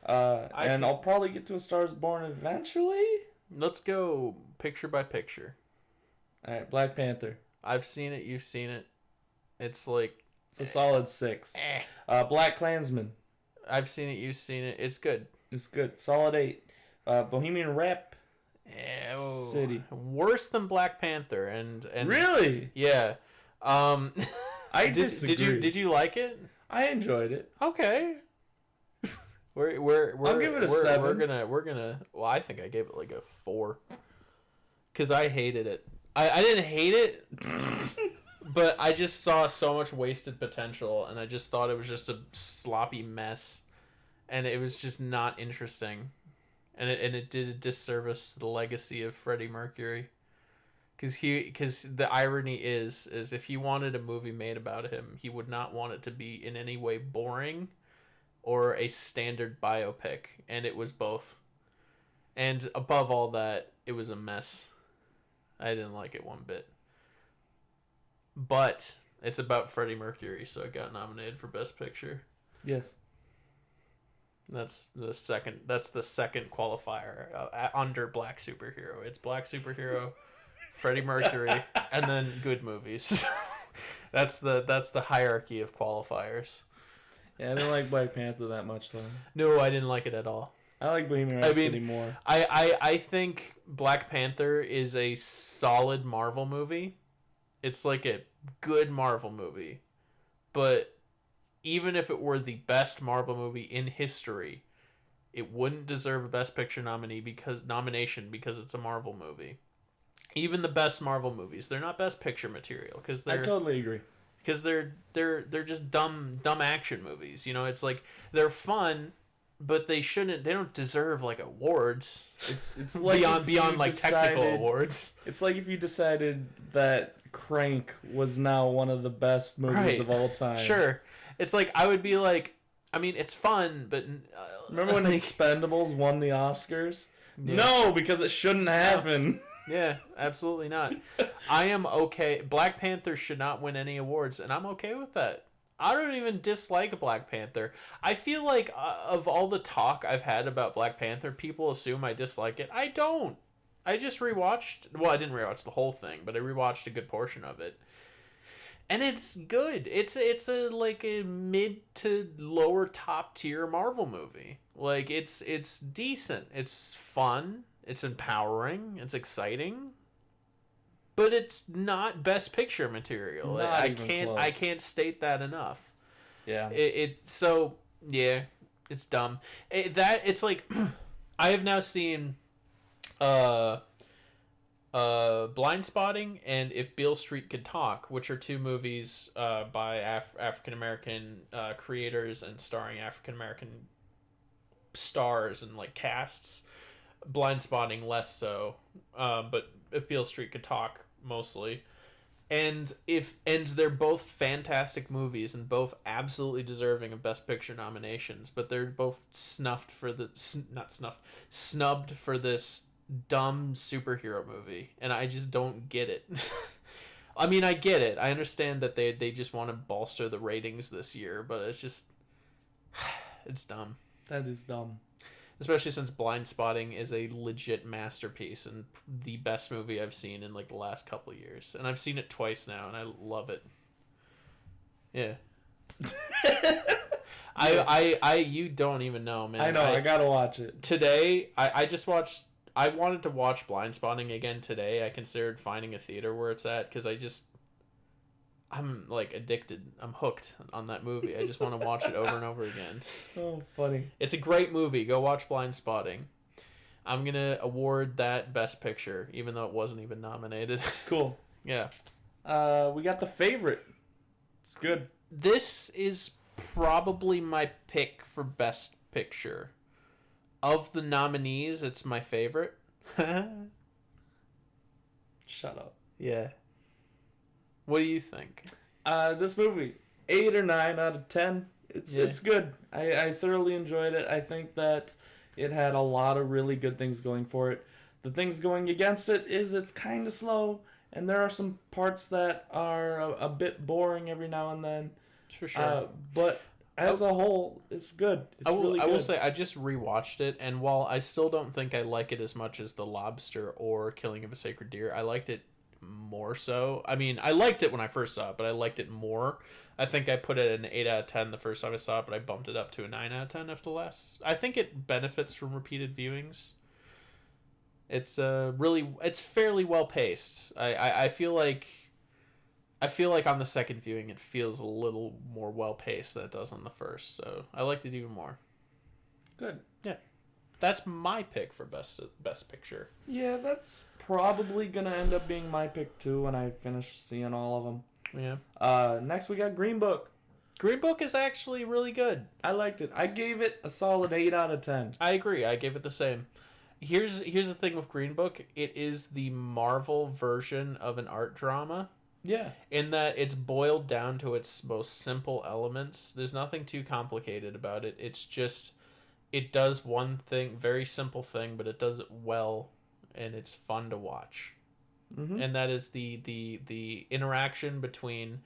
And I'll probably get to A Star Is Born eventually. Let's go picture by picture. All right, Black Panther. I've seen it. You've seen it. It's like... It's a solid 6. Black Klansman. I've seen it. You've seen it. It's good. It's good. Solid 8. Bohemian Rhapsody. Worse than Black Panther. And really? Yeah. I disagree. Did you like it? I enjoyed it. Okay. I'll give it a 7. We're gonna. Well, I think I gave it like a 4. Cause I hated it. I didn't hate it, but I just saw so much wasted potential, and I just thought it was just a sloppy mess, and it was just not interesting, and it did a disservice to the legacy of Freddie Mercury. Because the irony is if he wanted a movie made about him, he would not want it to be in any way boring or a standard biopic, and it was both. And above all that, it was a mess. I didn't like it one bit. But it's about Freddie Mercury, so it got nominated for Best Picture. Yes. That's the second qualifier under Black Superhero. It's Black Superhero, Freddie Mercury, and then good movies. That's the hierarchy of qualifiers. Yeah, I didn't like Black Panther that much though. No, I didn't like it at all. I like Bohemian Rhapsody more. I think Black Panther is a solid Marvel movie. It's like a good Marvel movie. But even if it were the best Marvel movie in history, it wouldn't deserve a Best Picture nomination because it's a Marvel movie. Even the best Marvel movies, they're not Best Picture material because I totally agree. Because they're just dumb action movies. You know, it's like they're fun, but they don't deserve like awards. It's like beyond like technical awards. It's like if you decided that Crank was now one of the best movies of all time. Sure. It's like I would be like, I mean, it's fun, but remember when Expendables won the Oscars? Yeah. No, because it shouldn't happen. Yeah, absolutely not. I am okay. Black Panther should not win any awards, and I'm okay with that. I don't even dislike Black Panther. I feel like of all the talk I've had about Black Panther, people assume I dislike it. I don't. I just rewatched... Well, I didn't rewatch the whole thing, but I rewatched a good portion of it. And it's good. It's a like a mid to lower top tier Marvel movie. Like it's decent. It's fun. It's empowering. It's exciting. But it's not Best Picture material. I can't state that enough. Yeah. So yeah, it's dumb. It's like I have now seen Blind Spotting and If Beale Street Could Talk, which are two movies by African American creators and starring African American stars and like casts. Blind Spotting less so, but If Beale Street Could Talk mostly. And they're both fantastic movies and both absolutely deserving of Best Picture nominations, but they're both snubbed for this dumb superhero movie, and I just don't get it. I mean, I get it. I understand that they just want to bolster the ratings this year, but it's just it's dumb. That is dumb. Especially since Blind Spotting is a legit masterpiece and the best movie I've seen in like the last couple of years. And I've seen it twice now and I love it. Yeah. You don't even know, man. I know, I gotta watch it. Today, I wanted to watch Blind Spotting again today. I considered finding a theater where it's at because I'm like addicted. I'm hooked on that movie. I just want to watch it over and over again. Oh, funny. It's a great movie. Go watch Blind Spotting. I'm going to award that Best Picture, even though it wasn't even nominated. Cool. Yeah. We got The Favorite. It's good. This is probably my pick for Best Picture. Of the nominees, it's my favorite. Shut up. Yeah. What do you think? This movie, 8 or 9 out of 10. It's good. I thoroughly enjoyed it. I think that it had a lot of really good things going for it. The things going against it is it's kind of slow, and there are some parts that are a bit boring every now and then. For sure. But as a whole, it's good. It's really good. I will say I just rewatched it, and while I still don't think I like it as much as The Lobster or Killing of a Sacred Deer, I liked it more so. I mean, I liked it when I first saw it, but I liked it more. I think I put it an 8 out of 10 the first time I saw it, but I bumped it up to a 9 out of 10 after the last. I think it benefits from repeated viewings. It's it's fairly well paced. I feel like on the second viewing it feels a little more well paced than it does on the first. So I liked it even more. Good. Yeah. That's my pick for best picture. Yeah, that's probably gonna end up being my pick too when I finish seeing all of them. Yeah. Next we got Green Book. Green Book is actually really good. I liked it. I gave it a solid 8 out of 10. I agree. I gave it the same. Here's the thing with Green Book. It is the Marvel version of an art drama. Yeah. In that it's boiled down to its most simple elements. There's nothing too complicated about it. It's just it does one thing, very simple thing, but it does it well, and it's fun to watch. Mm-hmm. And that is the interaction between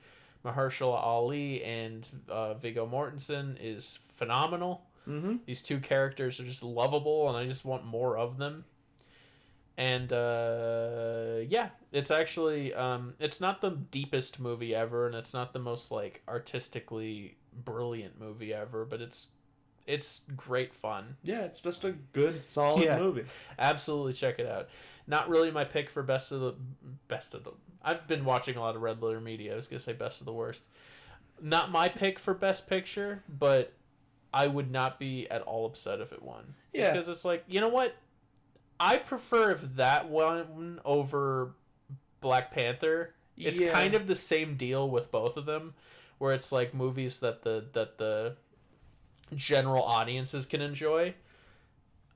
Mahershala Ali and Viggo Mortensen is phenomenal. Mm-hmm. These two characters are just lovable, and I just want more of them. And yeah, it's actually it's not the deepest movie ever, and it's not the most like artistically brilliant movie ever, but it's great fun. Yeah, it's just a good, solid movie. Absolutely, check it out. Not really my pick for best of the. I've been watching a lot of Red Letter Media. I was gonna say best of the worst. Not my pick for best picture, but I would not be at all upset if it won. Yeah, because it's like, you know what, I prefer if that won over Black Panther. It's kind of the same deal with both of them, where it's like movies that the general audiences can enjoy.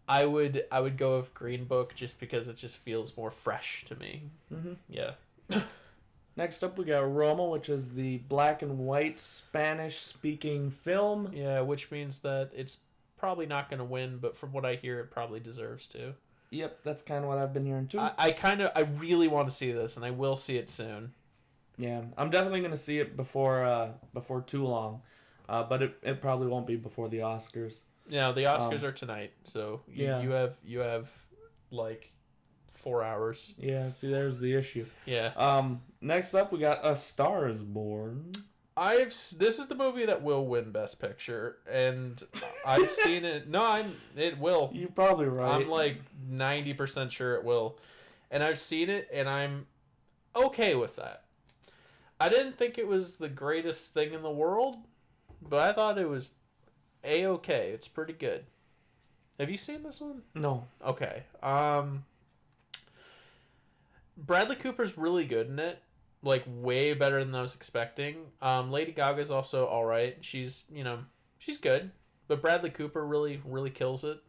I would go with Green Book just because it just feels more fresh to me. Mm-hmm. Yeah. Next up, we got Roma, which is the black and white Spanish-speaking film. Yeah, which means that it's probably not going to win, but from what I hear, it probably deserves to. Yep, that's kind of what I've been hearing too. I really want to see this, and I will see it soon. Yeah, I'm definitely going to see it before too long, but it probably won't be before the Oscars. Yeah, the Oscars are tonight, so you have like 4 hours. Yeah, see, there's the issue. Yeah. Next up, we got A Star Is Born. This is the movie that will win Best Picture, and I've seen it. No, it will. You're probably right. I'm like 90% sure it will, and I've seen it, and I'm okay with that. I didn't think it was the greatest thing in the world, but I thought it was A-okay. It's pretty good. Have you seen this one? No. Okay. Bradley Cooper's really good in it. Like, way better than I was expecting. Lady Gaga's also alright. She's good. But Bradley Cooper really, really kills it.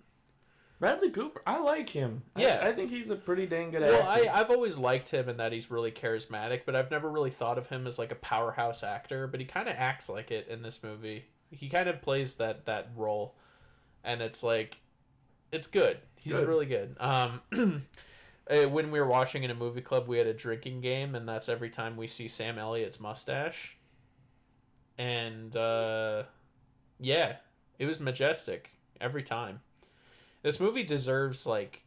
Bradley Cooper, I like him. Yeah. I think he's a pretty dang good actor. Well, I've always liked him in that he's really charismatic, but I've never really thought of him as like a powerhouse actor, but he kind of acts like it in this movie. He kind of plays that role, and it's like, it's good. He's really good. When we were watching in a movie club, we had a drinking game, and that's every time we see Sam Elliott's mustache. And, yeah, it was majestic every time. This movie deserves, like,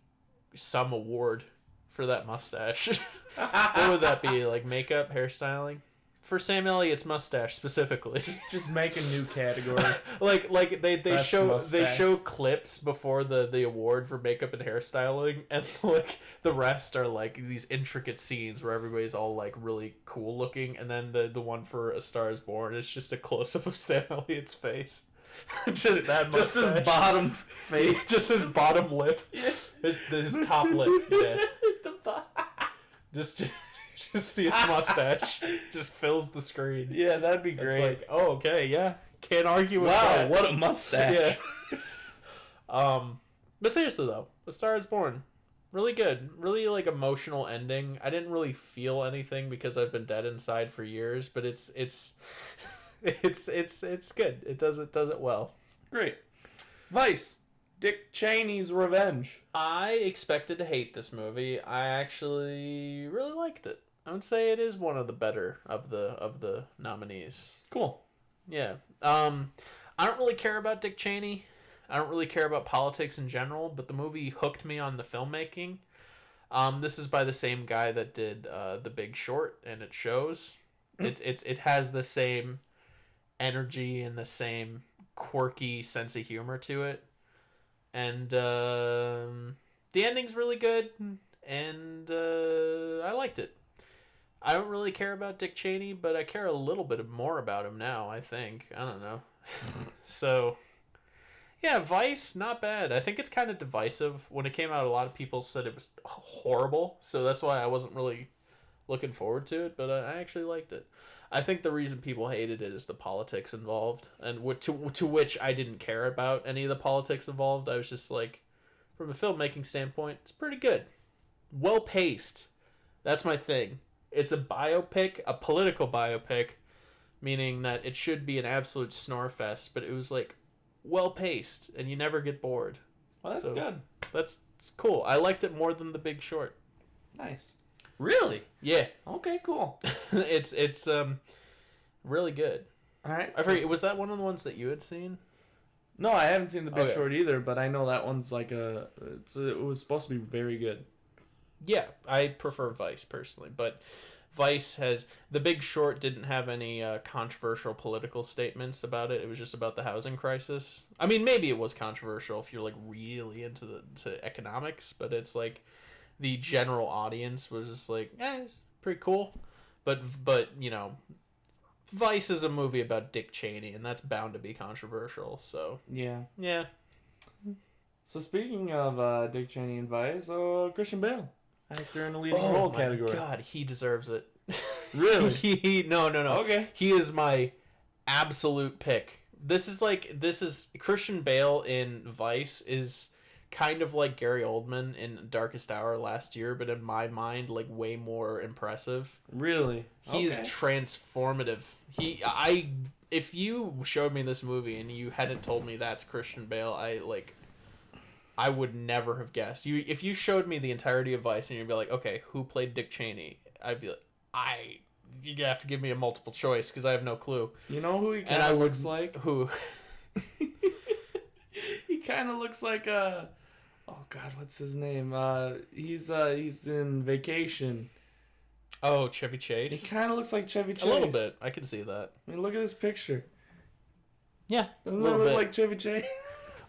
some award for that mustache. What would that be? Like, makeup, hairstyling? For Sam Elliott's mustache specifically. Just make a new category. like they show clips before the award for makeup and hairstyling, and like the rest are like these intricate scenes where everybody's all like really cool looking, and then the one for A Star Is Born is just a close up of Sam Elliott's face. Just that mustache. Just his bottom face. Just his bottom lip. Yeah. His top lip. Yeah. Just see its mustache. Just fills the screen. Yeah, that'd be great. It's like, oh, okay, yeah. Can't argue with that. Wow, what a mustache. Yeah. But seriously though, A Star Is Born. Really good. Really like emotional ending. I didn't really feel anything because I've been dead inside for years, but it's good. It does it well. Great. Vice. Dick Cheney's Revenge. I expected to hate this movie. I actually really liked it. I would say it is one of the better of the nominees. Cool. Yeah. I don't really care about Dick Cheney. I don't really care about politics in general, but the movie hooked me on the filmmaking. This is by the same guy that did The Big Short, and it shows. It has the same energy and the same quirky sense of humor to it, and the ending's really good, and I liked it. I don't really care about Dick Cheney, but I care a little bit more about him now, I think. I don't know. So, yeah, Vice, not bad. I think it's kind of divisive. When it came out, a lot of people said it was horrible, so that's why I wasn't really looking forward to it, but I actually liked it. I think the reason people hated it is the politics involved, and to which I didn't care about any of the politics involved. I was just like, from a filmmaking standpoint, it's pretty good. Well paced. That's my thing. It's a biopic, a political biopic, meaning that it should be an absolute snore fest, but it was like well paced, and you never get bored. Well, that's good. It's cool. I liked it more than The Big Short. Nice. Really? Yeah. Okay, cool. it's really good. All right. I forget, was that one of the ones that you had seen? No, I haven't seen The Big Okay. Short either, but I know that one's like it was supposed to be very good. Yeah, I prefer Vice personally, but Vice has The Big Short didn't have any controversial political statements about it. It was just about the housing crisis. I mean, maybe it was controversial if you're like really into to economics, but it's like the general audience was just like, it's pretty cool. But you know, Vice is a movie about Dick Cheney, and that's bound to be controversial. So Yeah. So speaking of Dick Cheney and Vice, Christian Bale, actor in the leading role category. Oh my God, he deserves it. Really? No. Okay. He is my absolute pick. This is Christian Bale in Vice is kind of like Gary Oldman in Darkest Hour last year, but in my mind, like way more impressive. Really? He's transformative. If you showed me this movie and you hadn't told me that's Christian Bale, I would never have guessed. If you showed me the entirety of Vice and you'd be like, okay, who played Dick Cheney? I'd be like, you have to give me a multiple choice because I have no clue. You know who he kind of looks like? Who? He kind of looks like oh God, what's his name? He's in Vacation. Oh, Chevy Chase. He kind of looks like Chevy Chase. A little bit. I can see that. I mean, look at this picture. Yeah, Doesn't that look like Chevy Chase?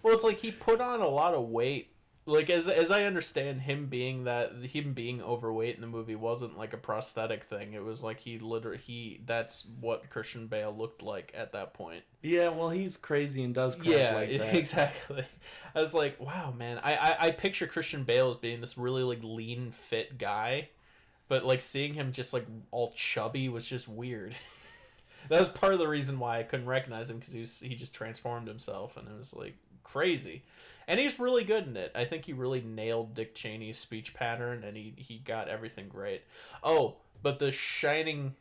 Well, it's like he put on a lot of weight. Like as I understand him being overweight in the movie wasn't like a prosthetic thing. It was like that's what Christian Bale looked like at that point. Yeah, well, he's crazy and does crap like that. Exactly. I was like, wow, man. I picture Christian Bale as being this really like lean, fit guy, but like seeing him just like all chubby was just weird. That was part of the reason why I couldn't recognize him, because he just transformed himself, and it was like crazy. And he's really good in it. I think he really nailed Dick Cheney's speech pattern, and he got everything great. Oh, but the shining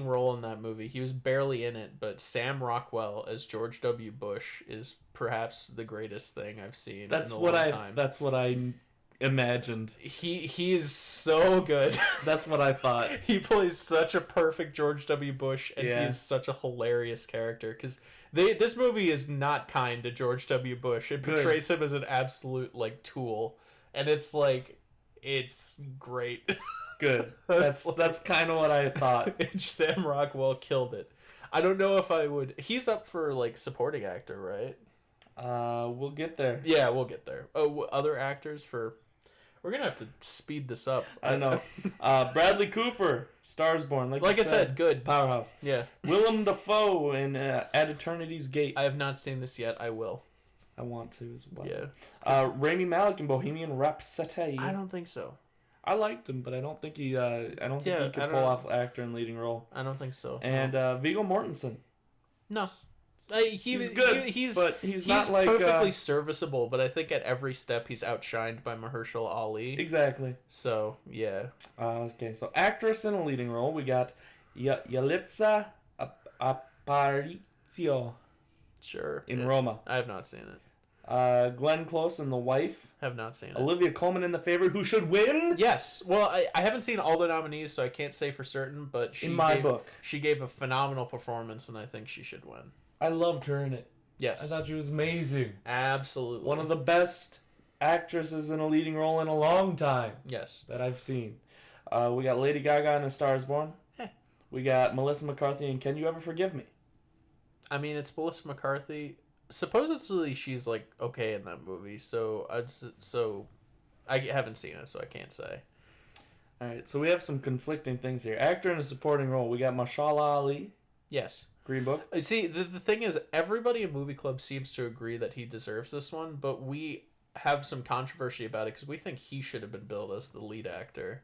role in that movie, he was barely in it, but Sam Rockwell as George W. Bush is perhaps the greatest thing I've seen in a long time. That's what I imagined. He is so good. That's what I thought. He plays such a perfect George W. Bush, and Yeah. he's such a hilarious character, because this movie is not kind to George W. Bush. It portrays him as an absolute like tool, and it's like it's great. Good. That's kind of what I thought. Sam Rockwell killed it. I don't know if I would. He's up for like supporting actor, right? We'll get there. Yeah, we'll get there. Oh, other actors for. We're gonna have to speed this up. I know. Bradley Cooper, Stars Born. Like I said, good powerhouse. Yeah. Willem Dafoe in At Eternity's Gate. I have not seen this yet. I will. I want to as well. Yeah. Rami Malek in Bohemian Rhapsody. I don't think so. I liked him, but I don't think he he could pull off actor in leading role. I don't think so. And Viggo Mortensen. No. He's good, but he's not like perfectly serviceable, but I think at every step he's outshined by Mahershala Ali. Exactly. So yeah. Okay, so actress in a leading role, we got Yalitza Aparicio. Sure. In Roma. I have not seen it. Glenn Close in The Wife. Have not seen it. Olivia Colman in The Favorite, who should win. Yes. Well, I haven't seen all the nominees, so I can't say for certain, but in my book, she gave a phenomenal performance, and I think she should win. I loved her in it. Yes. I thought she was amazing. Absolutely. One of the best actresses in a leading role in a long time. Yes. That I've seen. We got Lady Gaga in A Star Is Born. We got Melissa McCarthy in Can You Ever Forgive Me? I mean, it's Melissa McCarthy. Supposedly she's like okay in that movie, so I haven't seen it, so I can't say. All right, so we have some conflicting things here. Actor in a supporting role. We got Mashallah Ali. Yes. Green Book. See, the thing is, everybody in Movie Club seems to agree that he deserves this one, but we have some controversy about it because we think he should have been billed as the lead actor.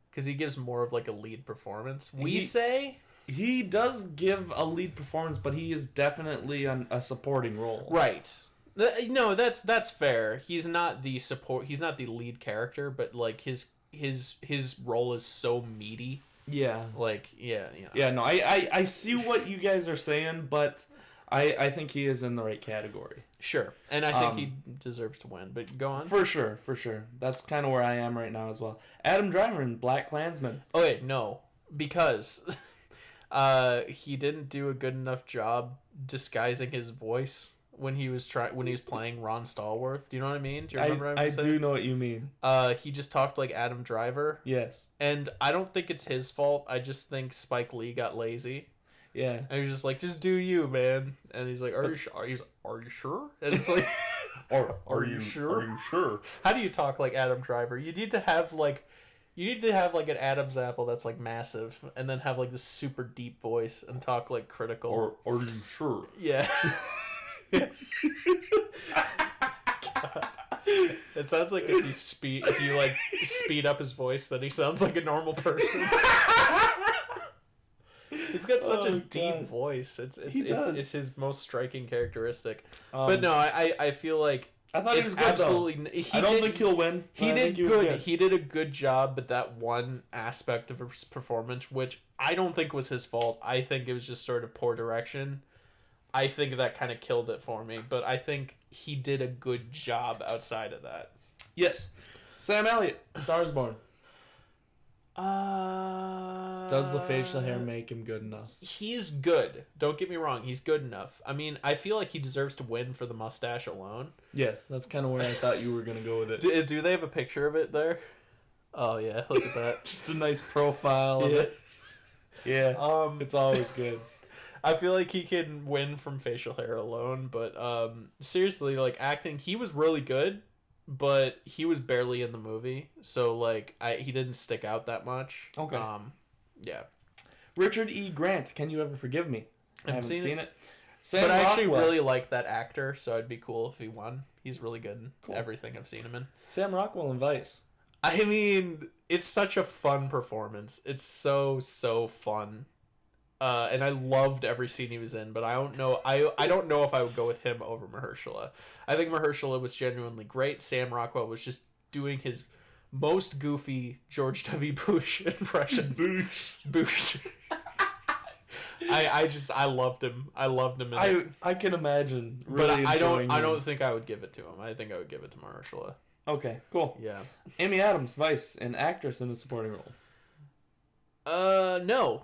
Because he gives more of like a lead performance. We say he does give a lead performance, but he is definitely a supporting role. Right. No, that's fair. He's not the support. He's not the lead character, but like his role is so meaty. Yeah. Like yeah. You know. Yeah. No, I see what you guys are saying, but I think he is in the right category. Sure, and I think he deserves to win. But go on. For sure. That's kind of where I am right now as well. Adam Driver in Black Klansman. Oh wait, no, because he didn't do a good enough job disguising his voice when he was playing Ron Stallworth. Do you know what I mean? Do you remember what I'm saying? I do know what you mean. He just talked like Adam Driver. Yes. And I don't think it's his fault. I just think Spike Lee got lazy. Yeah. And he was just like, just do you, man. And he's like, are you sure? And it's like, are you sure? Are you sure? How do you talk like Adam Driver? You need to have like an Adam's apple that's like massive, and then have like this super deep voice and talk like critical. Or are you sure? Yeah. God. It sounds like if you speed up his voice, then he sounds like a normal person. He's got such a deep voice. It's his most striking characteristic. But no, I feel like I thought he was good, absolutely. I don't think he'll win. He did good. He did a good job, but that one aspect of his performance, which I don't think was his fault, I think it was just sort of poor direction. I think that kind of killed it for me, but I think he did a good job outside of that. Yes. Sam Elliott, Star Is Born. Does the facial hair make him good enough? He's good. Don't get me wrong. He's good enough. I mean, I feel like he deserves to win for the mustache alone. Yes, that's kind of where I thought you were going to go with it. Do they have a picture of it there? Oh, yeah. Look at that. Just a nice profile of it. Yeah. It's always good. I feel like he can win from facial hair alone, but seriously, like acting, he was really good. But he was barely in the movie, so like he didn't stick out that much. Okay. Yeah. Richard E. Grant, Can You Ever Forgive Me? I haven't seen it. Sam but Rockwell. I actually really like that actor, so it'd be cool if he won. He's really good in everything I've seen him in. Sam Rockwell in Vice. I mean, it's such a fun performance. It's so fun. And I loved every scene he was in, but I don't know. I don't know if I would go with him over Mahershala. I think Mahershala was genuinely great. Sam Rockwell was just doing his most goofy George W. Bush impression. Bush. I loved him. I loved him. I can imagine. Really but I don't think I would give it to him. I think I would give it to Mahershala. Okay, cool. Yeah. Amy Adams, Vice, an actress in a supporting role. No.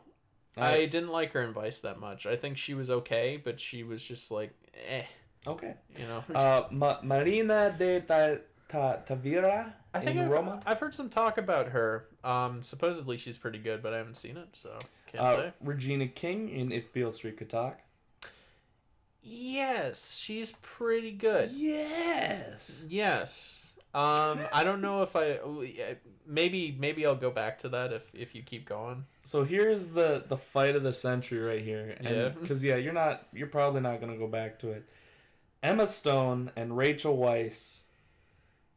I didn't like her in Vice that much. I think she was okay, but she was just like, eh. Okay. You know? Marina de Tavira in Roma? I've heard some talk about her. Supposedly she's pretty good, but I haven't seen it, so can't say. Regina King in If Beale Street Could Talk. Yes, she's pretty good. Yes. I don't know if maybe I'll go back to that if you keep going. So here's the fight of the century right here. And, because you're probably not gonna go back to it. Emma Stone and Rachel Weisz.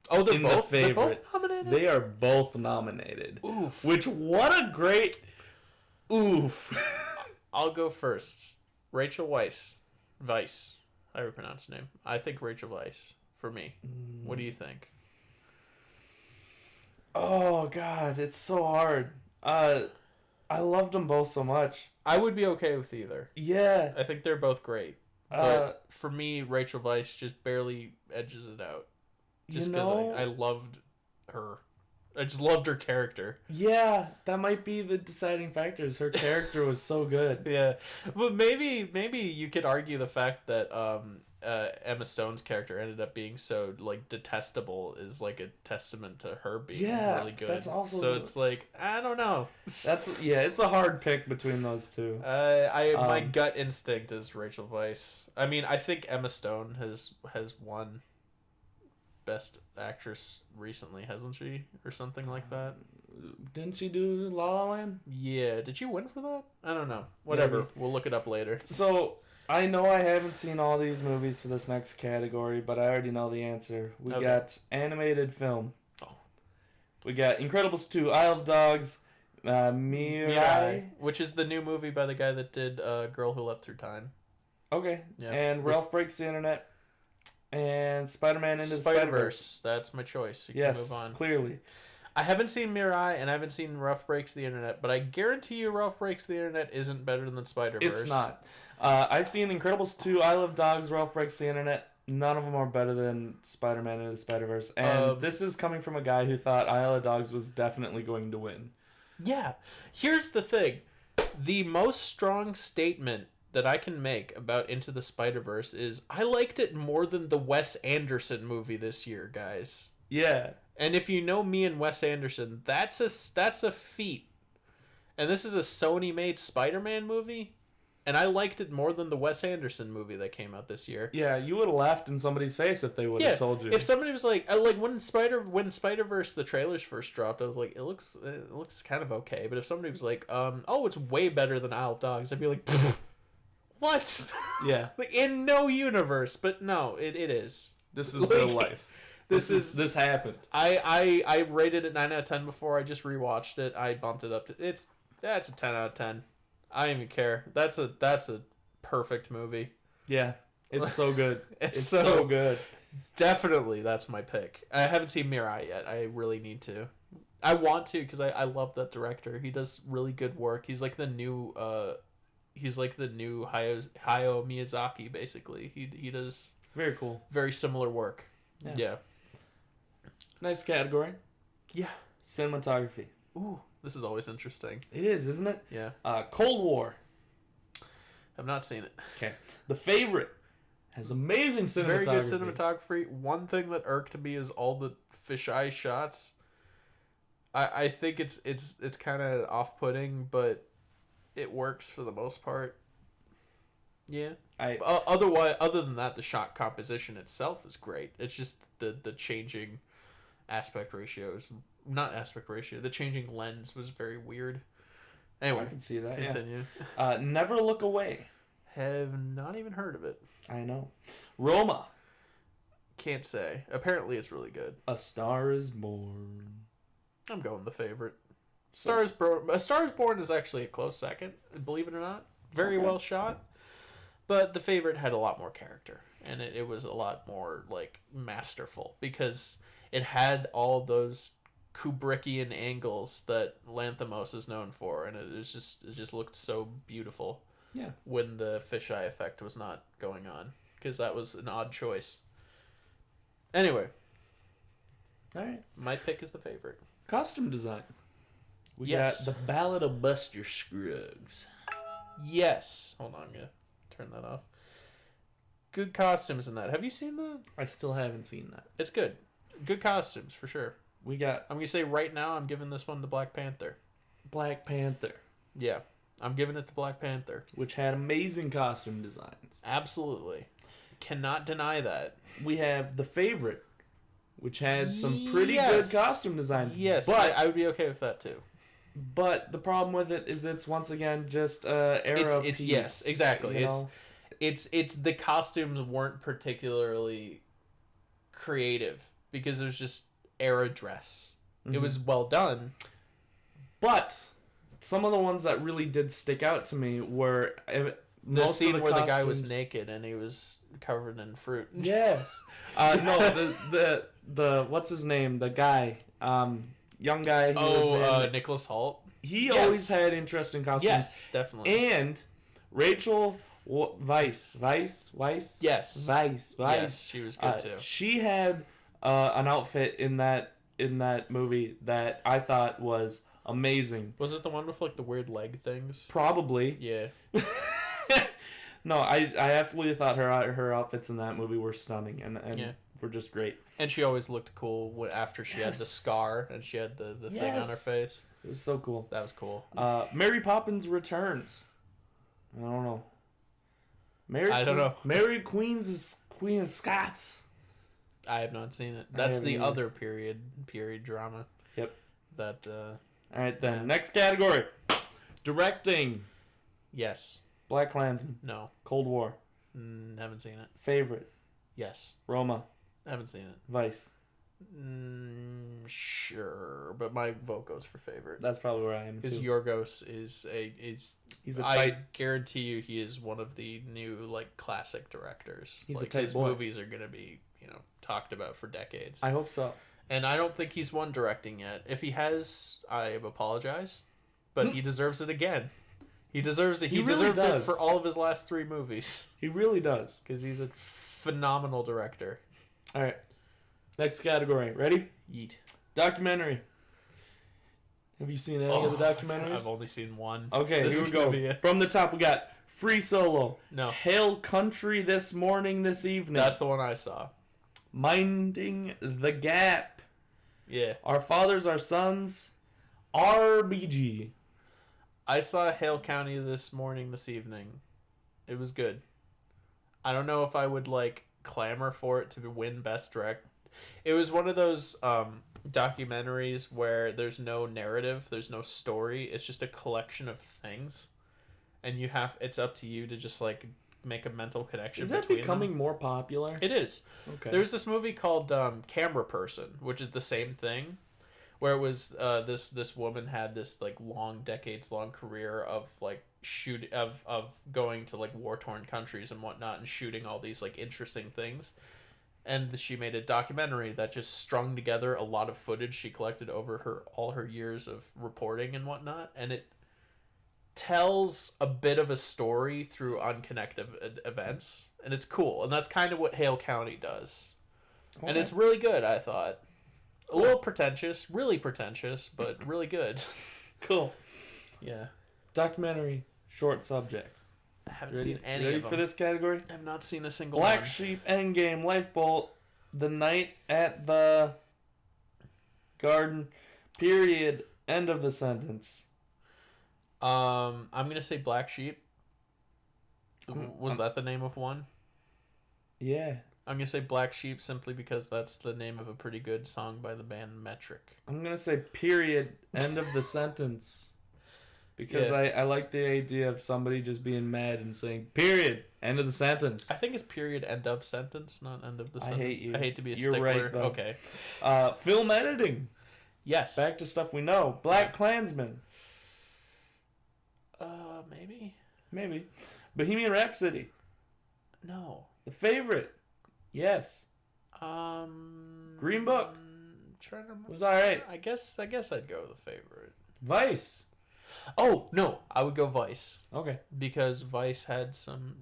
Oh, they're both nominated. They are both nominated. Oof. Which what a great oof. I'll go first. Rachel Weisz, Vice. However you pronounce her name. I think Rachel Weisz for me. What do you think? Oh God, it's so hard. I loved them both so much. I would be okay with either. Yeah. I think they're both great. But for me, Rachel Weisz just barely edges it out. Just because I loved her I just loved her character. Yeah, that might be the deciding factors. Her character was so good. Yeah, but maybe you could argue the fact that Emma Stone's character ended up being so like detestable is like a testament to her being really good. That's also so it's like I don't know. It's a hard pick between those two. My gut instinct is Rachel Weisz. I mean, I think Emma Stone has won Best Actress recently, hasn't she, or something like that? Didn't she do La La Land? Yeah, did she win for that? I don't know. Whatever, Maybe. We'll look it up later. So I know I haven't seen all these movies for this next category, but I already know the answer. We got animated film. Oh. We got Incredibles 2, Isle of Dogs, Mirai, which is the new movie by the guy that did Girl Who Leapt Through Time. Okay. Yeah. And Ralph Breaks the Internet, and Spider-Man Into the Spider-Verse. That's my choice. You can move on. Clearly. I haven't seen Mirai and I haven't seen Ralph Breaks the Internet, but I guarantee you Ralph Breaks the Internet isn't better than Spider-Verse. It's not. I've seen Incredibles 2, Isle of Dogs, Ralph Breaks the Internet. None of them are better than Spider-Man Into the Spider-Verse. And this is coming from a guy who thought Isle of Dogs was definitely going to win. Yeah. Here's the thing. The most strong statement that I can make about Into the Spider-Verse is I liked it more than the Wes Anderson movie this year, guys. Yeah. And if you know me and Wes Anderson, that's a feat. And this is a Sony-made Spider-Man movie, and I liked it more than the Wes Anderson movie that came out this year. Yeah, you would have laughed in somebody's face if they would have told you. If somebody was like when Spider-Verse the trailers first dropped, I was like, it looks kind of okay. But if somebody was like, oh, it's way better than Isle of Dogs, I'd be like, what? Yeah. Like, in no universe, but no, it is. This is real life. This happened. I rated it 9 out of 10 before. I just rewatched it. I bumped it up to that's a 10 out of 10. I don't even care. That's a perfect movie. Yeah, it's so good. It's so good. Definitely, that's my pick. I haven't seen Mirai yet. I really need to. I want to because I love that director. He does really good work. He's like the new Hayao Miyazaki. Basically, he does very cool, very similar work. Yeah. Nice category. Yeah. Cinematography. Ooh, this is always interesting. It is, isn't it? Yeah. Cold War. I've not seen it. Okay. The Favorite has amazing cinematography. Very good cinematography. One thing that irked me is all the fisheye shots. I think it's kind of off-putting, but it works for the most part. Yeah. Other than that, the shot composition itself is great. It's just the changing aspect ratios, not aspect ratio. The changing lens was very weird. Anyway, I can see that. Continue. Yeah. Never Look Away. Have not even heard of it. I know. Roma. Can't say. Apparently, it's really good. A Star Is Born. I'm going The Favorite. A Star Is Born is actually a close second, believe it or not. Very well shot. But The Favorite had a lot more character, and it was a lot more like masterful because it had all those Kubrickian angles that Lanthimos is known for, and it just looked so beautiful. Yeah. When the fisheye effect was not going on, because that was an odd choice. Anyway. All right. My pick is The Favorite. Costume design. We got The Ballad of Buster Scruggs. Yes. Hold on, I'm gonna turn that off. Good costumes in that. Have you seen that? I still haven't seen that. It's good. Good costumes for sure. We got. I'm gonna say right now, I'm giving this one to Black Panther. Black Panther. Yeah, I'm giving it to Black Panther, which had amazing costume designs. Absolutely, cannot deny that. We have The Favorite, which had some pretty good costume designs. Yes, but I would be okay with that too. But the problem with it is it's once again just era piece. Yes, exactly. It's the costumes weren't particularly creative because it was just era dress. Mm-hmm. It was well done, but some of the ones that really did stick out to me were the scene where the guy was naked and he was covered in fruit. Yes. No, the what's his name? The guy, young guy. Nicholas Hoult. He always had interesting costumes. Yes, definitely. And Rachel Weisz. Yes. Weisz. Yes, she was good too. She had an outfit in that in that movie that I thought was amazing. Was it the one with like the weird leg things? Probably. Yeah. No, I absolutely thought her outfits in that movie were stunning and Yeah. were just great. And she always looked cool after she had the scar and she had the thing on her face. It was so cool. That was cool. Mary Poppins Returns. I don't know. I don't know. Mary Queen of Scots. I have not seen it. That's the either. other period drama. Yep. That. All right then. Yeah. Next category. Directing. Yes. Black Klansman. No. Cold War. Haven't seen it. Favorite. Yes. Roma. Haven't seen it. Vice. Sure, but my vote goes for favorite. That's probably where I am Because too. Yorgos is He's a I tight. guarantee you he is one of the new like classic directors. He's a like, tight his boy. movies are gonna be talked about for decades. I hope so. And I don't think he's won directing yet. If he has, I apologize, but he deserves it again. He deserves it. He really deserved it does. for all of his last 3 movies He really does. because he's a phenomenal director. All right. Next category. Ready? Yeet. Documentary. Have you seen any of the documentaries? I've only seen one. Okay, This here is we gonna go. be it. From the top, we got Free Solo. No. Hail Country This Morning, This Evening. That's the one I saw. Minding the Gap. Yeah. Our Fathers, Our Sons. RBG. I saw Hale County this evening. It was good. I don't know if I would like clamor for it to win Best Direct. It was one of those documentaries where there's no narrative, there's no story. It's just a collection of things, and it's up to you to just like make a mental connection. Is that between becoming them. more popular? It is. Okay. There's this movie called Camera Person, which is the same thing, where it was this woman had this like decades long career of like of going to like war torn countries and whatnot and shooting all these like interesting things, and she made a documentary that just strung together a lot of footage she collected over all her years of reporting and whatnot, and it tells a bit of a story through unconnected events, and it's cool, and that's kind of what Hale County does. Okay. And it's really good, I thought. A little pretentious, really pretentious, but really good. Cool. Yeah. Documentary, short subject. I haven't seen any ready of them. for this category? I've not seen a single Black one. Sheep, Endgame, Lifeboat, The Night at the Garden, period, end of the sentence. I'm gonna say Black Sheep. Was that the name of one? Yeah. I'm gonna say Black Sheep simply because that's the name of a pretty good song by the band Metric. I'm going to say period, end of the sentence. Because Yeah. I like the idea of somebody just being mad and saying, period, end of the sentence. I think it's period end of sentence, not end of the I sentence. hate you. I hate to be a You're stickler. right, though. Okay. Film editing. Yes. Back to stuff we know. Black Klansman. Maybe. Maybe. Bohemian Rhapsody. No. The Favorite. Yes. Green Book. Trying to. It was alright. I guess I'd go with the favorite. Vice. Oh no, I would go Vice Okay. because Vice had some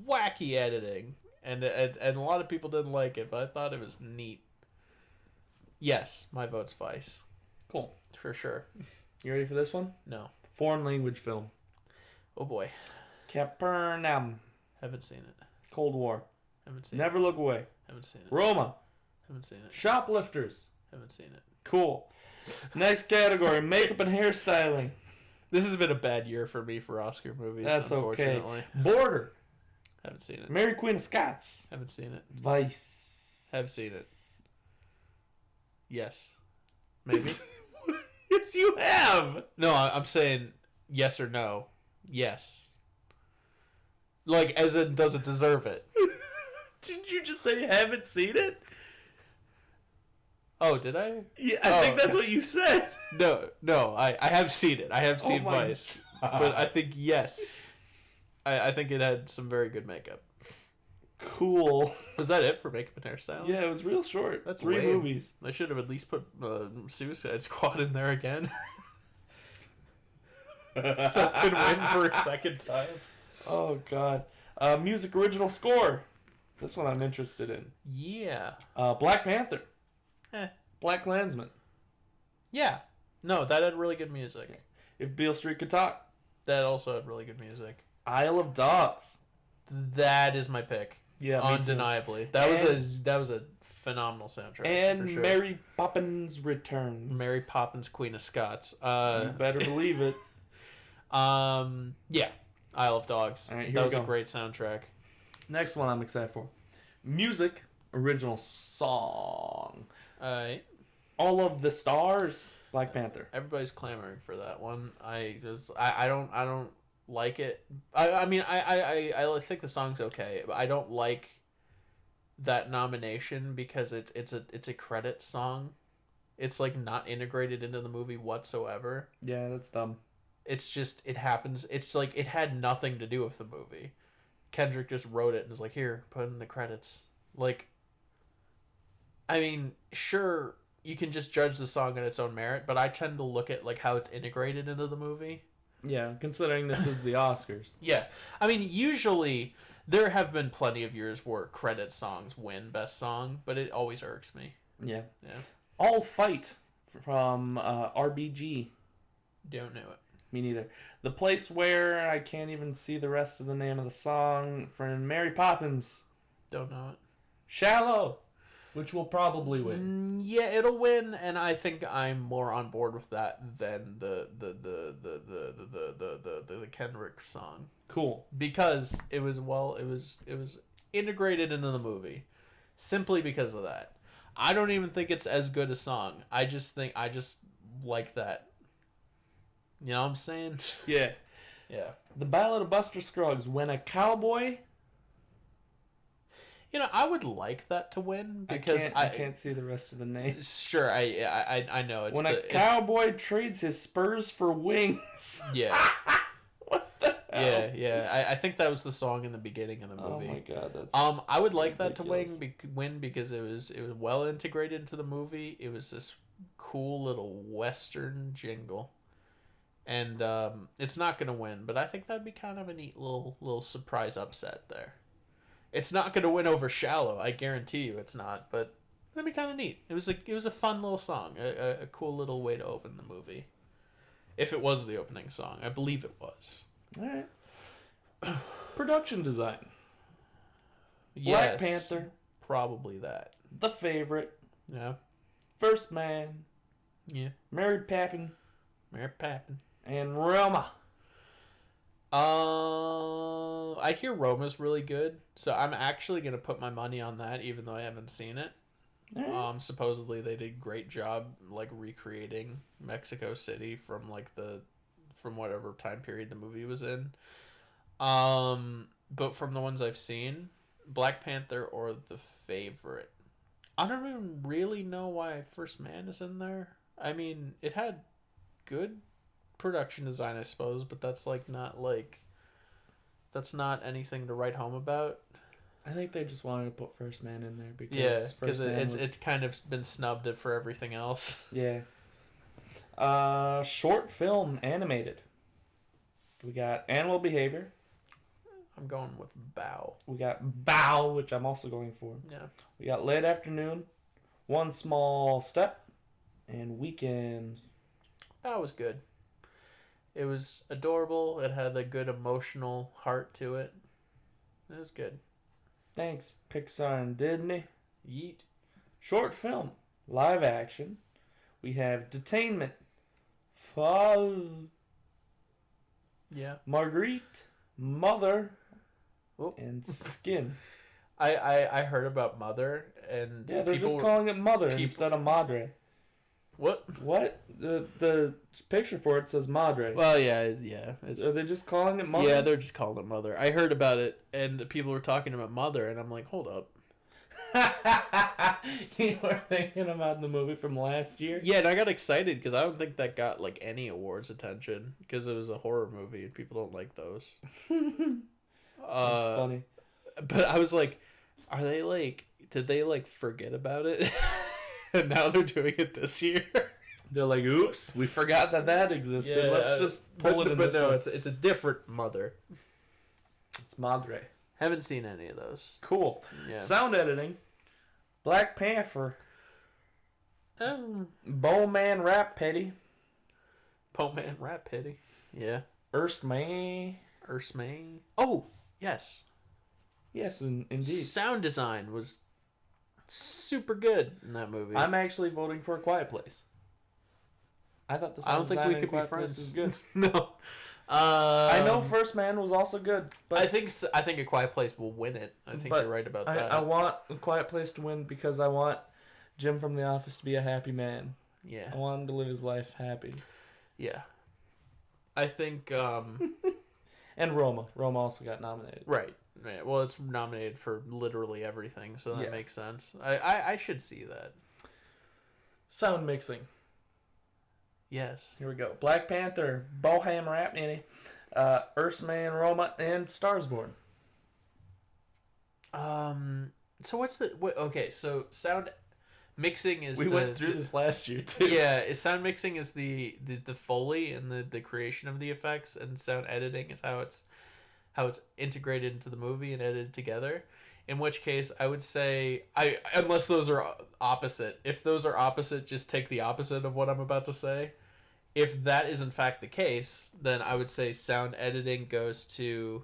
wacky editing, and a lot of people didn't like it, but I thought it was neat. Yes, my vote's Vice. Cool. For sure. You ready for this one? No. Foreign language film. Oh boy. Capernaum. Haven't seen it. Cold War. Haven't seen Never it. Look Away. Haven't seen it. Roma. Haven't seen it. Shoplifters. Haven't seen it. Cool. Next category, makeup and hairstyling. This has been a bad year for me for Oscar movies. That's okay. Unfortunately. Border. Haven't seen it. Mary Queen of Scots. Haven't seen it. Vice. Have seen it. Yes. Maybe. Yes, you have. No, I'm saying yes or no. Yes. Like, as in, does it deserve it? Did you just say you haven't seen it? Oh, did I? Yeah, I think that's what you said. No, I have seen it. I have seen my Vice. But I think yes. I think it had some very good makeup. Cool. Was that it for makeup and hairstyle? Yeah, it was real short. That's 3 lame. movies. They should have at least put Suicide Squad in there again. So it could win for a second time. Oh, God. Music original score. This one I'm interested in. Yeah. Black Panther. Black Klansman. Yeah. No, that had really good music. If Beale Street Could Talk. That also had really good music. Isle of Dogs. That is my pick. Yeah, undeniably. That was a phenomenal soundtrack. And for sure. Mary Poppins Returns. Mary Poppins, Queen of Scots. You better believe it. Yeah, Isle of Dogs. All right, that was a great soundtrack. Next one I'm excited for. Music, original song. Alright. All of the Stars, Black Panther. Everybody's clamoring for that one. I don't like it. I think the song's okay, but I don't like that nomination because it's a credit song. It's like not integrated into the movie whatsoever. Yeah, that's dumb. It's just it happens. It's like it had nothing to do with the movie. Kendrick just wrote it and was like, "Here, put in the credits." Like, I mean, sure, you can just judge the song on its own merit, but I tend to look at like how it's integrated into the movie. Yeah, considering this is the Oscars. Yeah. I mean, usually there have been plenty of years where credit songs win Best Song, but it always irks me. Yeah. Yeah. All Fight from RBG. Don't know it. Me neither. The Place Where I can't even see the rest of the name of the song from Mary Poppins. Don't know it. Shallow, which will probably win. Yeah, it'll win, and I think I'm more on board with that than the Kendrick song. Cool. Because it was integrated into the movie, simply because of that. I don't even think it's as good a song. I just like that. You know what I'm saying? Yeah. Yeah. The Ballad of Buster Scruggs. When a Cowboy. You know, I would like that to win because I can't see the rest of the name. Sure, I know it's when a cowboy trades his spurs for wings. Yeah. What the hell? Yeah. I think that was the song in the beginning of the movie. Oh my god, that's I would like ridiculous. that to win because it was well integrated into the movie. It was this cool little western jingle. And it's not going to win, but I think that'd be kind of a neat little surprise upset there. It's not going to win over Shallow, I guarantee you it's not, but that'd be kind of neat. It was a fun little song, a cool little way to open the movie. If it was the opening song, I believe it was. All right. Production design. Yes, Black Panther. Probably that. The Favorite. Yeah. First Man. Yeah. Mary Poppins. Mary Poppins. And Roma. I hear Roma's really good, so I'm actually gonna put my money on that, even though I haven't seen it. Right. Supposedly they did a great job, like recreating Mexico City from whatever time period the movie was in. But from the ones I've seen, Black Panther or The Favorite, I don't even really know why First Man is in there. I mean, it had good production design, I suppose, but that's not anything to write home about. I think they just wanted to put First Man in there because it's kind of been snubbed for everything else. Yeah. Short film animated. We got Animal Behavior. I'm going with Bow. We got Bow, which I'm also going for. Yeah. We got Late Afternoon, One Small Step, and Weekend. Bow was good. It was adorable. It had a good emotional heart to it. It was good. Thanks, Pixar and Disney. Yeet. Short film, live action. We have Detainment, Fall, Yeah. Marguerite, Mother, Oh. and Skin. I heard about Mother, and Yeah, they're just calling it Mother instead of Madre. What? What? The picture for it says Madre. Well, yeah. It's, Are they just calling it Mother? yeah, they're just calling it Mother. I heard about it, and people were talking about Mother, and I'm like, hold up. You were thinking about the movie from last year? Yeah, and I got excited because I don't think that got like any awards attention because it was a horror movie, and people don't like those. That's funny. But I was like, are they like? Did they like forget about it? And now they're doing it this year. They're like, oops, we forgot that existed. Yeah, Let's just pull it in this one. It's a different Mother. It's Madre. Haven't seen any of those. Cool. Yeah. Sound editing. Black Panther. Bowman Rap Petty. Bowman Rat Pity. Yeah. Erstman. Oh, yes. Yes, indeed. Sound design was super good in that movie. I'm actually voting for A Quiet Place. I thought the I sound don't think design we in could be Quiet Place friends. is good. No. I know First Man was also good, but I think A Quiet Place will win it. I think you're right about that. I want A Quiet Place to win because I want Jim from The Office to be a happy man. Yeah. I want him to live his life happy. Yeah. I think And Roma. Roma also got nominated. right. Yeah, well, it's nominated for literally everything, so that makes sense. I should see that. Sound mixing. Yes. Here we go. Black Panther, Bohem Rhapsody, Earthman, Roma, and Stars Born. So what's the... okay, so sound mixing is we went through this last year, too. Yeah, sound mixing is the Foley and the creation of the effects, and sound editing is how it's integrated into the movie and edited together. In which case, I would say, unless those are opposite. If those are opposite, just take the opposite of what I'm about to say. If that is in fact the case, then I would say sound editing goes to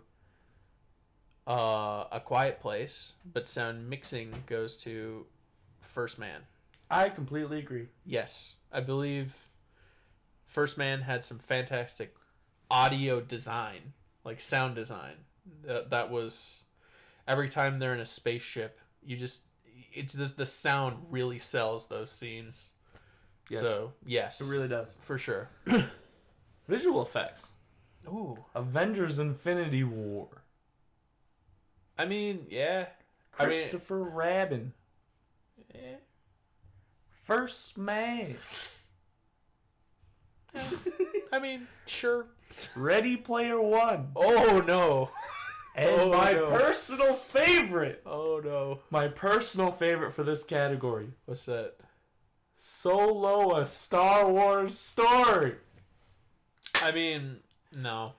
A Quiet Place, but sound mixing goes to First Man. I completely agree. Yes, I believe First Man had some fantastic audio design, like sound design. That was every time they're in a spaceship, the sound really sells those scenes. Yes. So yes, It really does. for sure. Visual effects. Ooh, Avengers Infinity War. I mean, yeah. Christopher Rabin. Eh, First Man. I mean, sure. Ready Player One. Oh no. And Oh, my no. personal favorite. Oh no. My personal favorite for this category. What's that? Solo, a Star Wars story. I mean, no.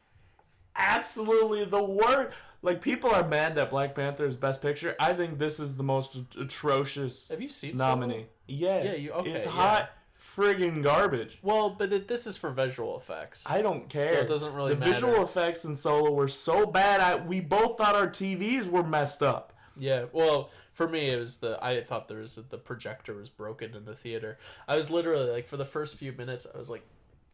Absolutely the worst. Like, people are mad that Black Panther is Best Picture. I think this is the most atrocious Have you seen nominee. Solo? Yeah. Yeah, okay, it's yeah. hot friggin' garbage. Well, but this is for visual effects. I don't care. So it doesn't really the matter. visual effects in Solo were so bad. We both thought our TVs were messed up. Yeah, well, for me, it was I thought the projector was broken in the theater. I was literally, like, for the first few minutes, I was, like,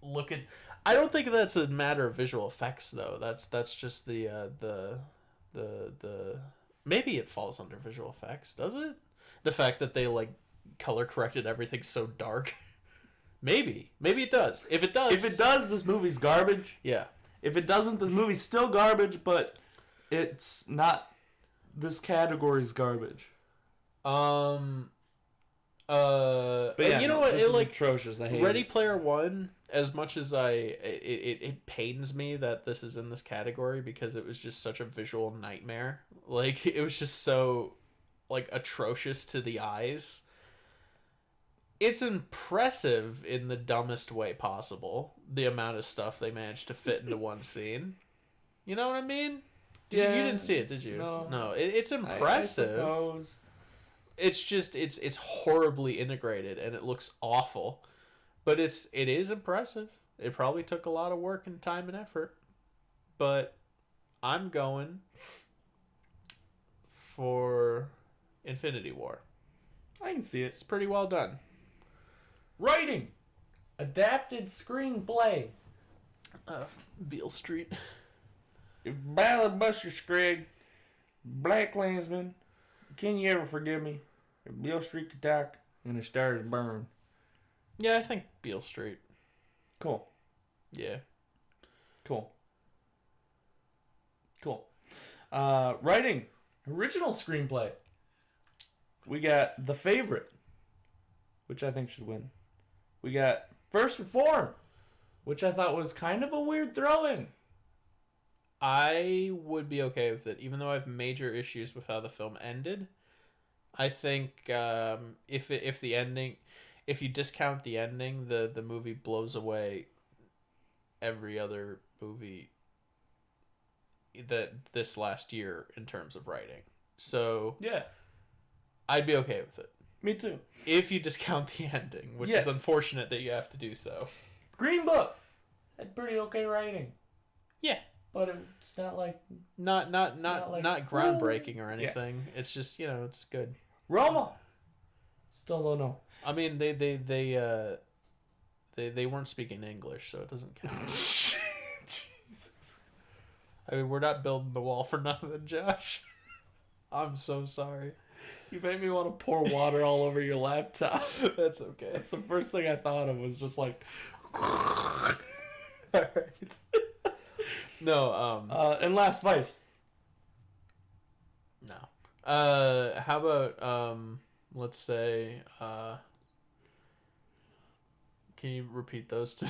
looking. I don't think that's a matter of visual effects, though. That's just the maybe it falls under visual effects, does it? The fact that they, like, color corrected everything so dark. Maybe it does. If it does, this movie's garbage. yeah. If it doesn't, this movie's still garbage, but it's not. This category's garbage. But yeah, you know what? This It is like atrocious. I hate Ready it. Player One. As much as it pains me that this is in this category because it was just such a visual nightmare. Like, it was just so, like, atrocious to the eyes. It's impressive in the dumbest way possible, the amount of stuff they managed to fit into one scene. You know what I mean? You didn't see it, did you? No. It's impressive. I suppose. It's just it's horribly integrated and it looks awful, but it is impressive. It probably took a lot of work and time and effort, but I'm going for Infinity War. I can see it. It's pretty well done. Writing. Adapted screenplay. Beale Street. Ballad Buster Scruggs. Black Klansman. Can You Ever Forgive Me? Beale Street to Talk. And The Stars Burn. Yeah, I think Beale Street. Cool. Yeah. Cool. Writing. Original screenplay. We got The Favorite, which I think should win. We got First Reform, which I thought was kind of a weird throw-in. I would be okay with it, even though I have major issues with how the film ended. I think if you discount the ending, the movie blows away every other movie that this last year in terms of writing. So Yeah. I'd be okay with it. Me too. If you discount the ending, which Yes. is unfortunate that you have to do so. Green Book had pretty okay writing. Yeah. But it's not like Not like, groundbreaking or anything. Yeah. It's just, it's good. Roma. Still don't know. I mean, they weren't speaking English, so it doesn't count. Jesus. I mean, we're not building the wall for nothing, Josh. I'm so sorry. You made me want to pour water all over your laptop. That's okay. That's the first thing I thought of was just like. All right. No. And Last Vice. No. How about let's say can you repeat those two?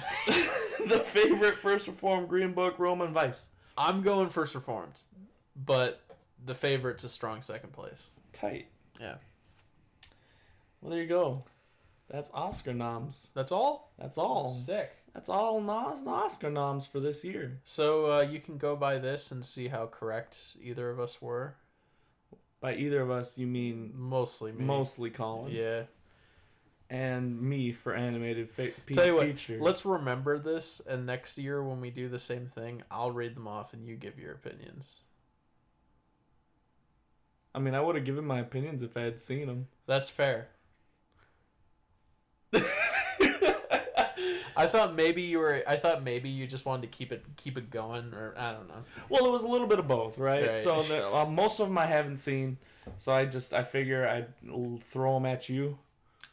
The favorite First Reformed, Green Book, Roma, and Vice. I'm going First Reformed, but the favorite's a strong second place. Tight. Yeah. Well, there you go. That's Oscar noms. That's all? That's all. Sick. That's all Oscar noms for this year. So you can go by this and see how correct either of us were. By either of us, you mean mostly me. Mostly Colin. Yeah. And me for animated Tell you feature. What, let's remember this, and next year when we do the same thing, I'll read them off and you give your opinions. I mean, I would have given my opinions if I had seen them. That's fair. I thought maybe you just wanted to keep it going, or I don't know. Well, it was a little bit of both, right? So most of them I haven't seen, so I figure I'd throw them at you.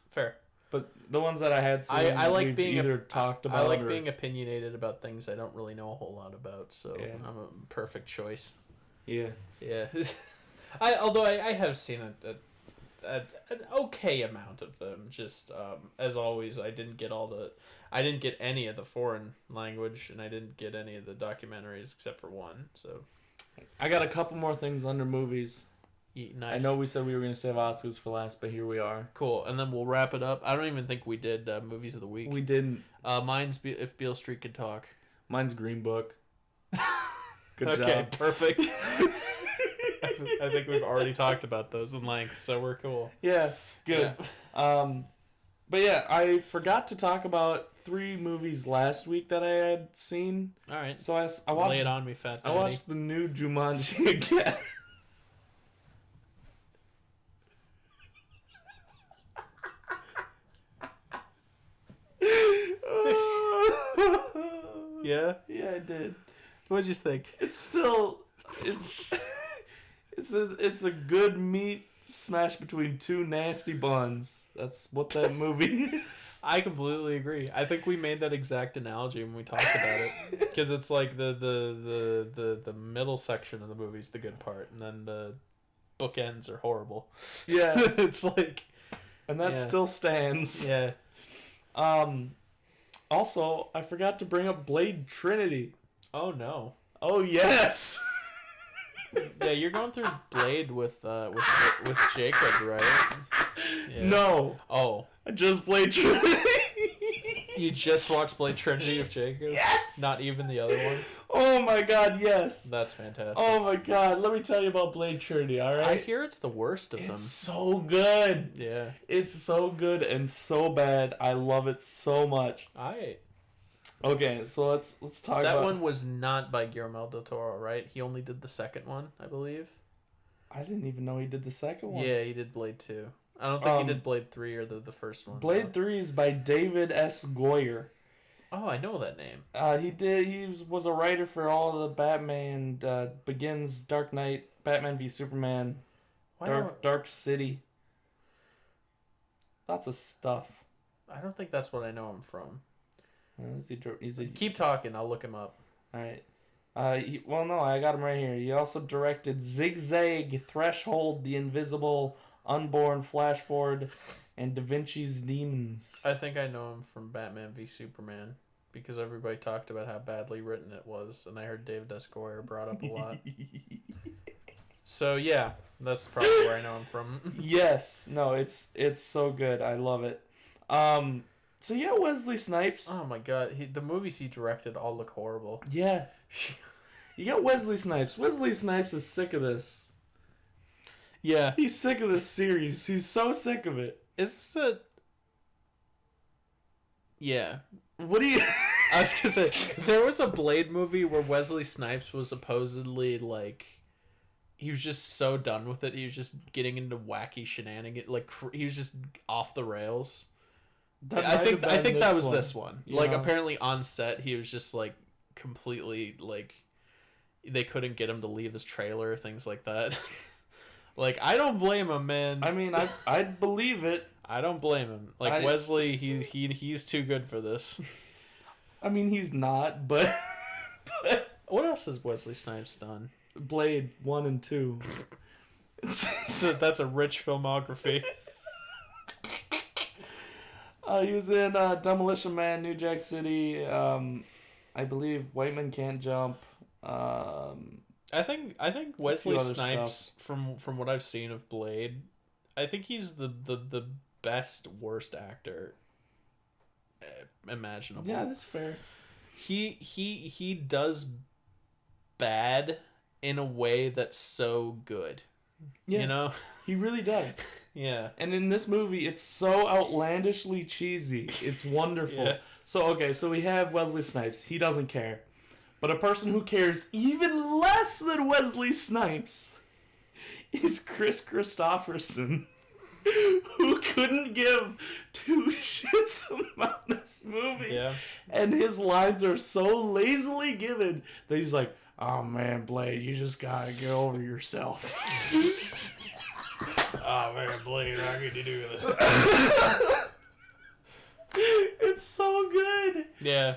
Fair. But the ones that I had seen, I like being either talked about. I like being opinionated about things I don't really know a whole lot about, so yeah. I'm a perfect choice. Yeah. Yeah. Although I have seen an okay amount of them. Just as always, I didn't get any of the foreign language, and I didn't get any of the documentaries except for one. So I got a couple more things under movies. Nice. I know we said we were going to save Oscars for last, but here we are. Cool, and then we'll wrap it up. I don't even think we did movies of the week. We didn't. Mine's If Beale Street Could Talk. Mine's Green Book. Good okay, job. Perfect. I think we've already talked about those in length, so we're cool. Yeah, good. Yeah. But yeah, I forgot to talk about 3 movies last week that I had seen. All right. So I watched. Lay it on me, fat daddy. I watched the new Jumanji again. Yeah? Yeah, I did. What'd you think? It's a good meat smash between 2 nasty buns. That's what that movie is. I completely agree. I think we made that exact analogy when we talked about it, because it's like the middle section of the movie's the good part, and then the bookends are horrible. Yeah, it's like, and that still stands. Yeah. Also, I forgot to bring up Blade Trinity. Oh no. Oh yes. Yeah, you're going through Blade with Jacob, right? Yeah. No. Oh. I just played Trinity. You just watched Blade Trinity with Jacob? Yes. Not even the other ones? Oh my god, yes. That's fantastic. Oh my god, let me tell you about Blade Trinity, alright? I hear it's the worst of them. It's so good. Yeah. It's so good and so bad. I love it so much. Okay, so let's talk about... That one was not by Guillermo del Toro, right? He only did the second one, I believe. I didn't even know he did the second one. Yeah, he did Blade 2. I don't think he did Blade 3 or the first one. Blade 3 is by David S. Goyer. Oh, I know that name. He was a writer for all the Batman, Begins, Dark Knight, Batman v Superman, Dark City. Lots of stuff. I don't think that's what I know him from. Keep talking, I'll look him up. Alright. No, I got him right here. He also directed Zigzag, Threshold, The Invisible, Unborn, Flash Forward, and Da Vinci's Demons. I think I know him from Batman v Superman, because everybody talked about how badly written it was, and I heard David S. Goyer brought up a lot. So yeah, that's probably where I know him from. Yes. No, it's so good. I love it. So yeah, Wesley Snipes. Oh my god, the movies he directed all look horrible. Yeah. You got Wesley Snipes. Wesley Snipes is sick of this. Yeah. He's sick of this series. He's so sick of it. Is this a... Yeah. What do you? I was gonna say, there was a Blade movie where Wesley Snipes was supposedly, like... He was just so done with it. He was just getting into wacky shenanigans. Like, he was just off the rails. I think that was this one. Yeah. Like, apparently on set, he was just, like, completely, like... They couldn't get him to leave his trailer, things like that. Like, I don't blame him, man. I mean, I'd believe it. I don't blame him. Like, Wesley, he's too good for this. I mean, he's not, but what else has Wesley Snipes done? Blade 1 and 2. So that's a rich filmography. He was in Demolition Man, New Jack City. I believe White Men Can't Jump. I think Wesley Snipes, from what I've seen of Blade, I think he's the best worst actor imaginable. Yeah, that's fair. He does bad in a way that's so good. Yeah, you know? He really does. Yeah. And in this movie, it's so outlandishly cheesy. It's wonderful. Yeah. So we have Wesley Snipes. He doesn't care. But a person who cares even less than Wesley Snipes is Chris Christopherson, who couldn't give two shits about this movie. Yeah. And his lines are so lazily given that he's like, "Oh man, Blade, you just gotta get over yourself." Oh man, Blade, how could you do this? It's so good. Yeah.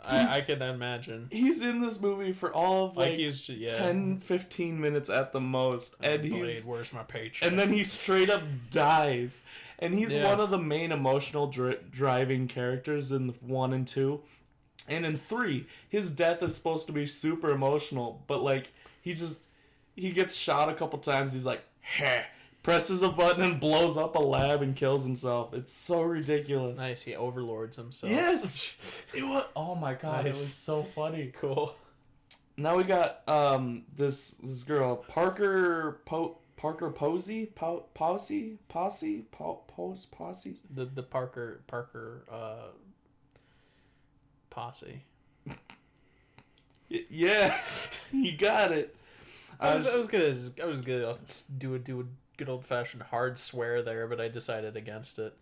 I can imagine. He's in this movie for all of he's 10, 15 minutes at the most. And Blade, where's my paycheck? And then he straight up dies. And he's one of the main emotional driving characters in 1 and 2. And in 3, his death is supposed to be super emotional. But like, he gets shot a couple times. He's like, heh. Presses a button and blows up a lab and kills himself. It's so ridiculous. Nice, he overlords himself. Yes! It was, oh my god, nice. It was so funny. Cool. Now we got this girl, Parker Posey? Posse? The Parker posse. Yeah, you got it. I was gonna do a good old fashioned hard swear there, but I decided against it.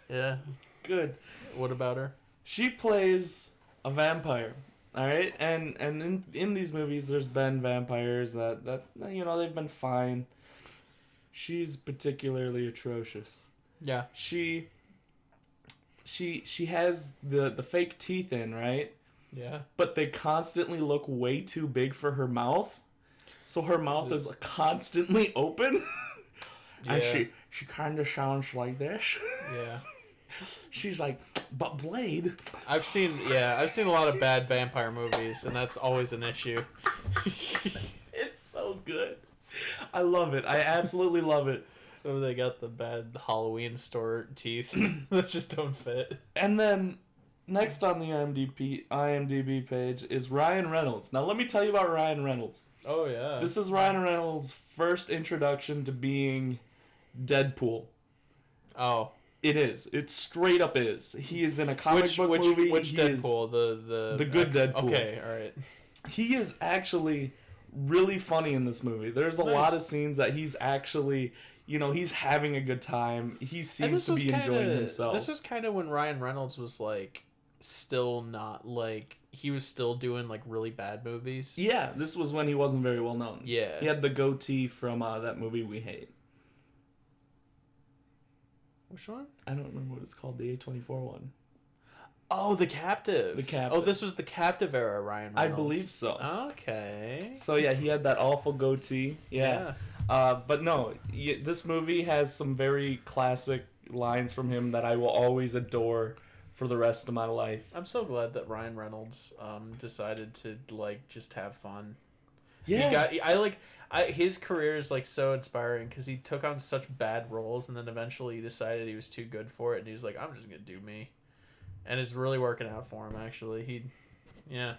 Yeah. Good. What about her? She plays a vampire. Alright? And in these movies there's been vampires that they've been fine. She's particularly atrocious. Yeah. She has the fake teeth in, right? Yeah. But they constantly look way too big for her mouth. So her mouth is constantly open. Yeah. And she kind of sounds like this. Yeah. She's like, but Blade. I've seen a lot of bad vampire movies, and that's always an issue. It's so good. I love it. I absolutely love it. So they got the bad Halloween store teeth that just don't fit. And then next on the IMDb page is Ryan Reynolds. Now let me tell you about Ryan Reynolds. Oh yeah. This is Ryan Reynolds' first introduction to being Deadpool. Oh. It is. It straight up is. He is in a comic book movie. Which Deadpool? The good Deadpool. Okay, all right. He is actually really funny in this movie. There's a lot of scenes that he's actually, he's having a good time. He seems to be enjoying himself. This was kind of when Ryan Reynolds was like still not like he was still doing like really bad movies. Yeah, this was when he wasn't very well known. Yeah. He had the goatee from that movie we hate. Which one? I don't remember what it's called. The A24 one. Oh, The Captive. The Captive. Oh, this was the Captive era, Ryan Reynolds. I believe so. Okay. So yeah, he had that awful goatee. Yeah. But no, this movie has some very classic lines from him that I will always adore for the rest of my life. I'm so glad that Ryan Reynolds decided to like just have fun. Yeah. His career is like so inspiring because he took on such bad roles and then eventually he decided he was too good for it and he was like, I'm just gonna do me, and it's really working out for him actually. Yeah.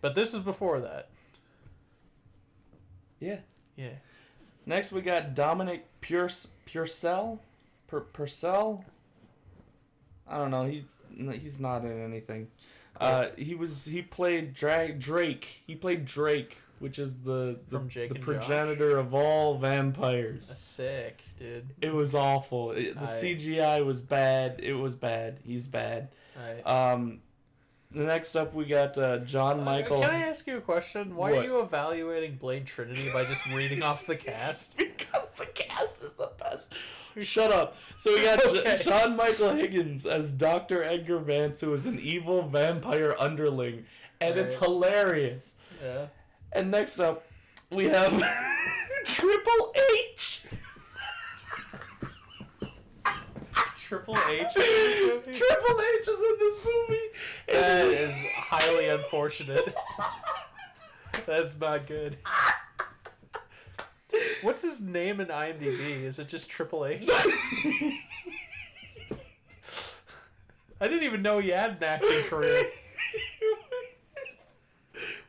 But this is before that. Yeah. Next, we got Dominic Purcell. Purcell. I don't know. He's not in anything. Cool. He played Drake. He played Drake, which is the progenitor of all vampires. That's sick, dude. It was awful. The CGI was bad. It was bad. He's bad. Next up, we got John Michael. Can I ask you a question? Why are you evaluating Blade Trinity by just reading off the cast? Because the cast is the best. Shut up. So we got John Michael Higgins as Dr. Edgar Vance, who is an evil vampire underling. And it's hilarious. Yeah. And next up, we have Triple H. Triple H is in this movie? Triple H is in this movie. That is highly unfortunate. That's not good. What's his name in IMDb? Is it just Triple H? I didn't even know he had an acting career.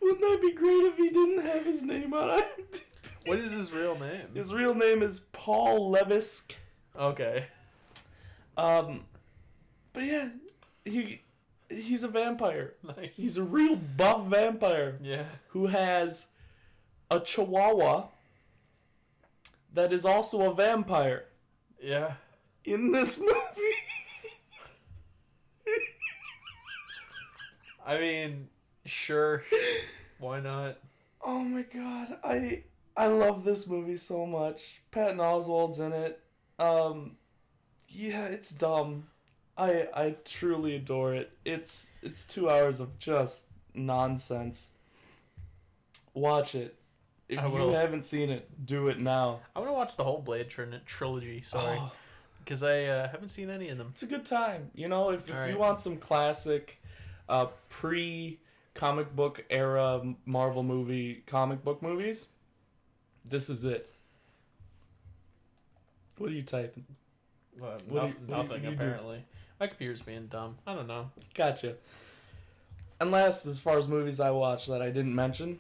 Wouldn't that be great if he didn't have his name on IMDb? What is his real name? His real name is Paul Levisk. Okay. But yeah, he's a vampire. Nice. He's a real buff vampire. Yeah. Who has a chihuahua that is also a vampire. Yeah. In this movie. I mean, sure. Why not? Oh my god, I love this movie so much. Patton Oswalt's in it. Yeah, it's dumb. I truly adore it. It's 2 hours of just nonsense. Watch it. If you haven't seen it, do it now. I'm gonna watch the whole Blade trilogy. Sorry, because I haven't seen any of them. It's a good time. You know, if you want some classic, pre-comic book era Marvel comic book movies, this is it. What are you typing? Nothing apparently. My computer's being dumb. I don't know. Gotcha. And last, as far as movies I watched that I didn't mention,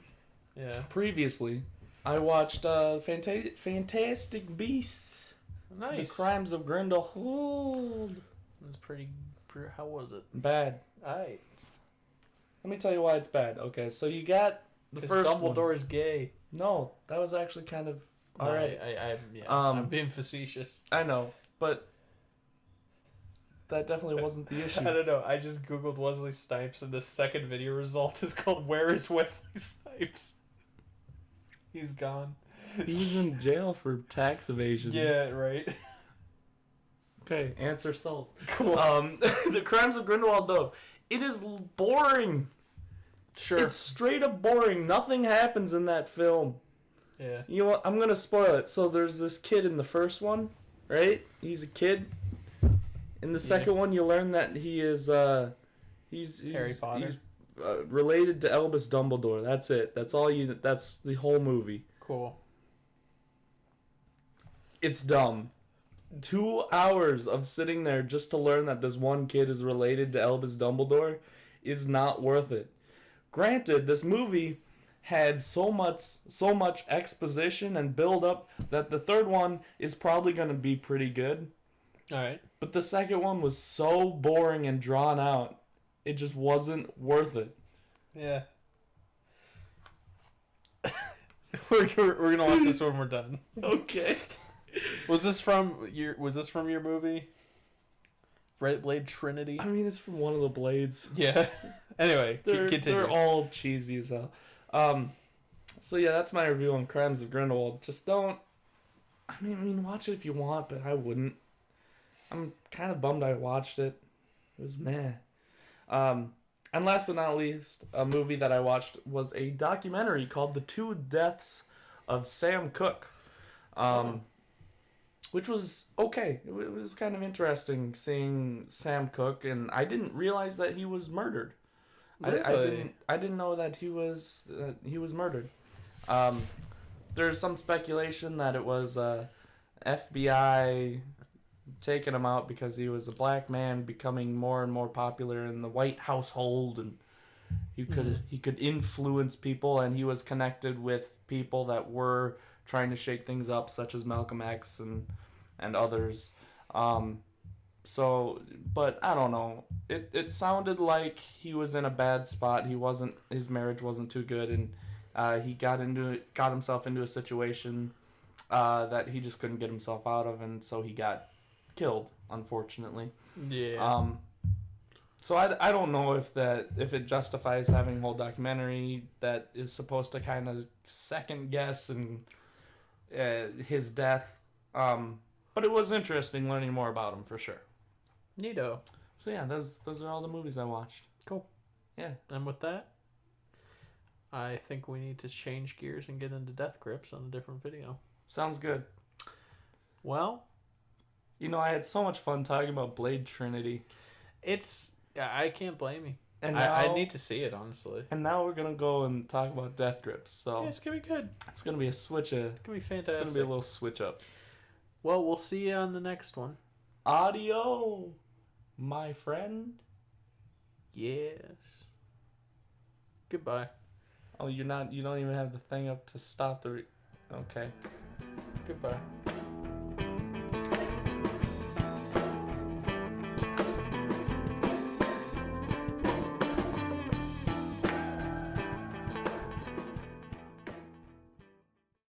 previously, I watched Fantastic Beasts. Nice. The Crimes of Grindelwald. It was pretty. How was it? Bad. Alright. Let me tell you why it's bad. Okay, so you got the first Dumbledore one. is gay. No, that was actually kind of alright. I'm being facetious. I know, but that definitely wasn't the issue. I don't know. I just googled Wesley Snipes, and the second video result is called "Where is Wesley Snipes?" He's gone. He was in jail for tax evasion. Yeah, right. Okay, answer solved. Cool. The Crimes of Grindelwald, though, it is boring. Sure. It's straight up boring. Nothing happens in that film. Yeah. You know what? I'm gonna spoil it. So there's this kid in the first one, right? He's a kid. In the second one, you learn that he is he's Harry Potter. He's related to Albus Dumbledore. That's it. That's all you. That's the whole movie. Cool. It's dumb. 2 hours of sitting there just to learn that this one kid is related to Albus Dumbledore is not worth it. Granted, this movie had so much exposition and build up that the third one is probably going to be pretty good. All right. But the second one was so boring and drawn out, it just wasn't worth it. Yeah. we're gonna watch this when we're done. Okay. Was this from your movie? Blade Trinity? I mean, it's from one of the Blades. Yeah. Anyway, continue. They're all cheesy as hell. So yeah, that's my review on Crimes of Grindelwald. Just don't. I mean, watch it if you want, but I wouldn't. I'm kind of bummed I watched it. It was meh. And last but not least, a movie that I watched was a documentary called The Two Deaths of Sam Cooke. Which was okay. It was kind of interesting seeing Sam Cooke, and I didn't realize that he was murdered. Really? I didn't know that he was murdered. There's some speculation that it was FBI taking him out because he was a black man becoming more and more popular in the White household, and he could influence people, and he was connected with people that were trying to shake things up, such as Malcolm X and others. So, but I don't know. It sounded like he was in a bad spot. His marriage wasn't too good, and he got himself into a situation that he just couldn't get himself out of, and so he got killed, unfortunately. Yeah. So I don't know if it justifies having a whole documentary that is supposed to kind of second guess and his death. But it was interesting learning more about him for sure. Neato. So yeah, those are all the movies I watched. Cool. Yeah. And with that, I think we need to change gears and get into Death Grips on a different video. Sounds good. Well, I had so much fun talking about Blade Trinity. I can't blame you. And I need to see it, honestly. And now we're gonna go and talk about Death Grips. So yeah, it's gonna be good. It's gonna be a switch. It's gonna be fantastic. It's gonna be a little switch up. Well, we'll see you on the next one. Audio, my friend. Yes. Goodbye. Oh, you don't even have the thing up to stop the. Okay. Goodbye.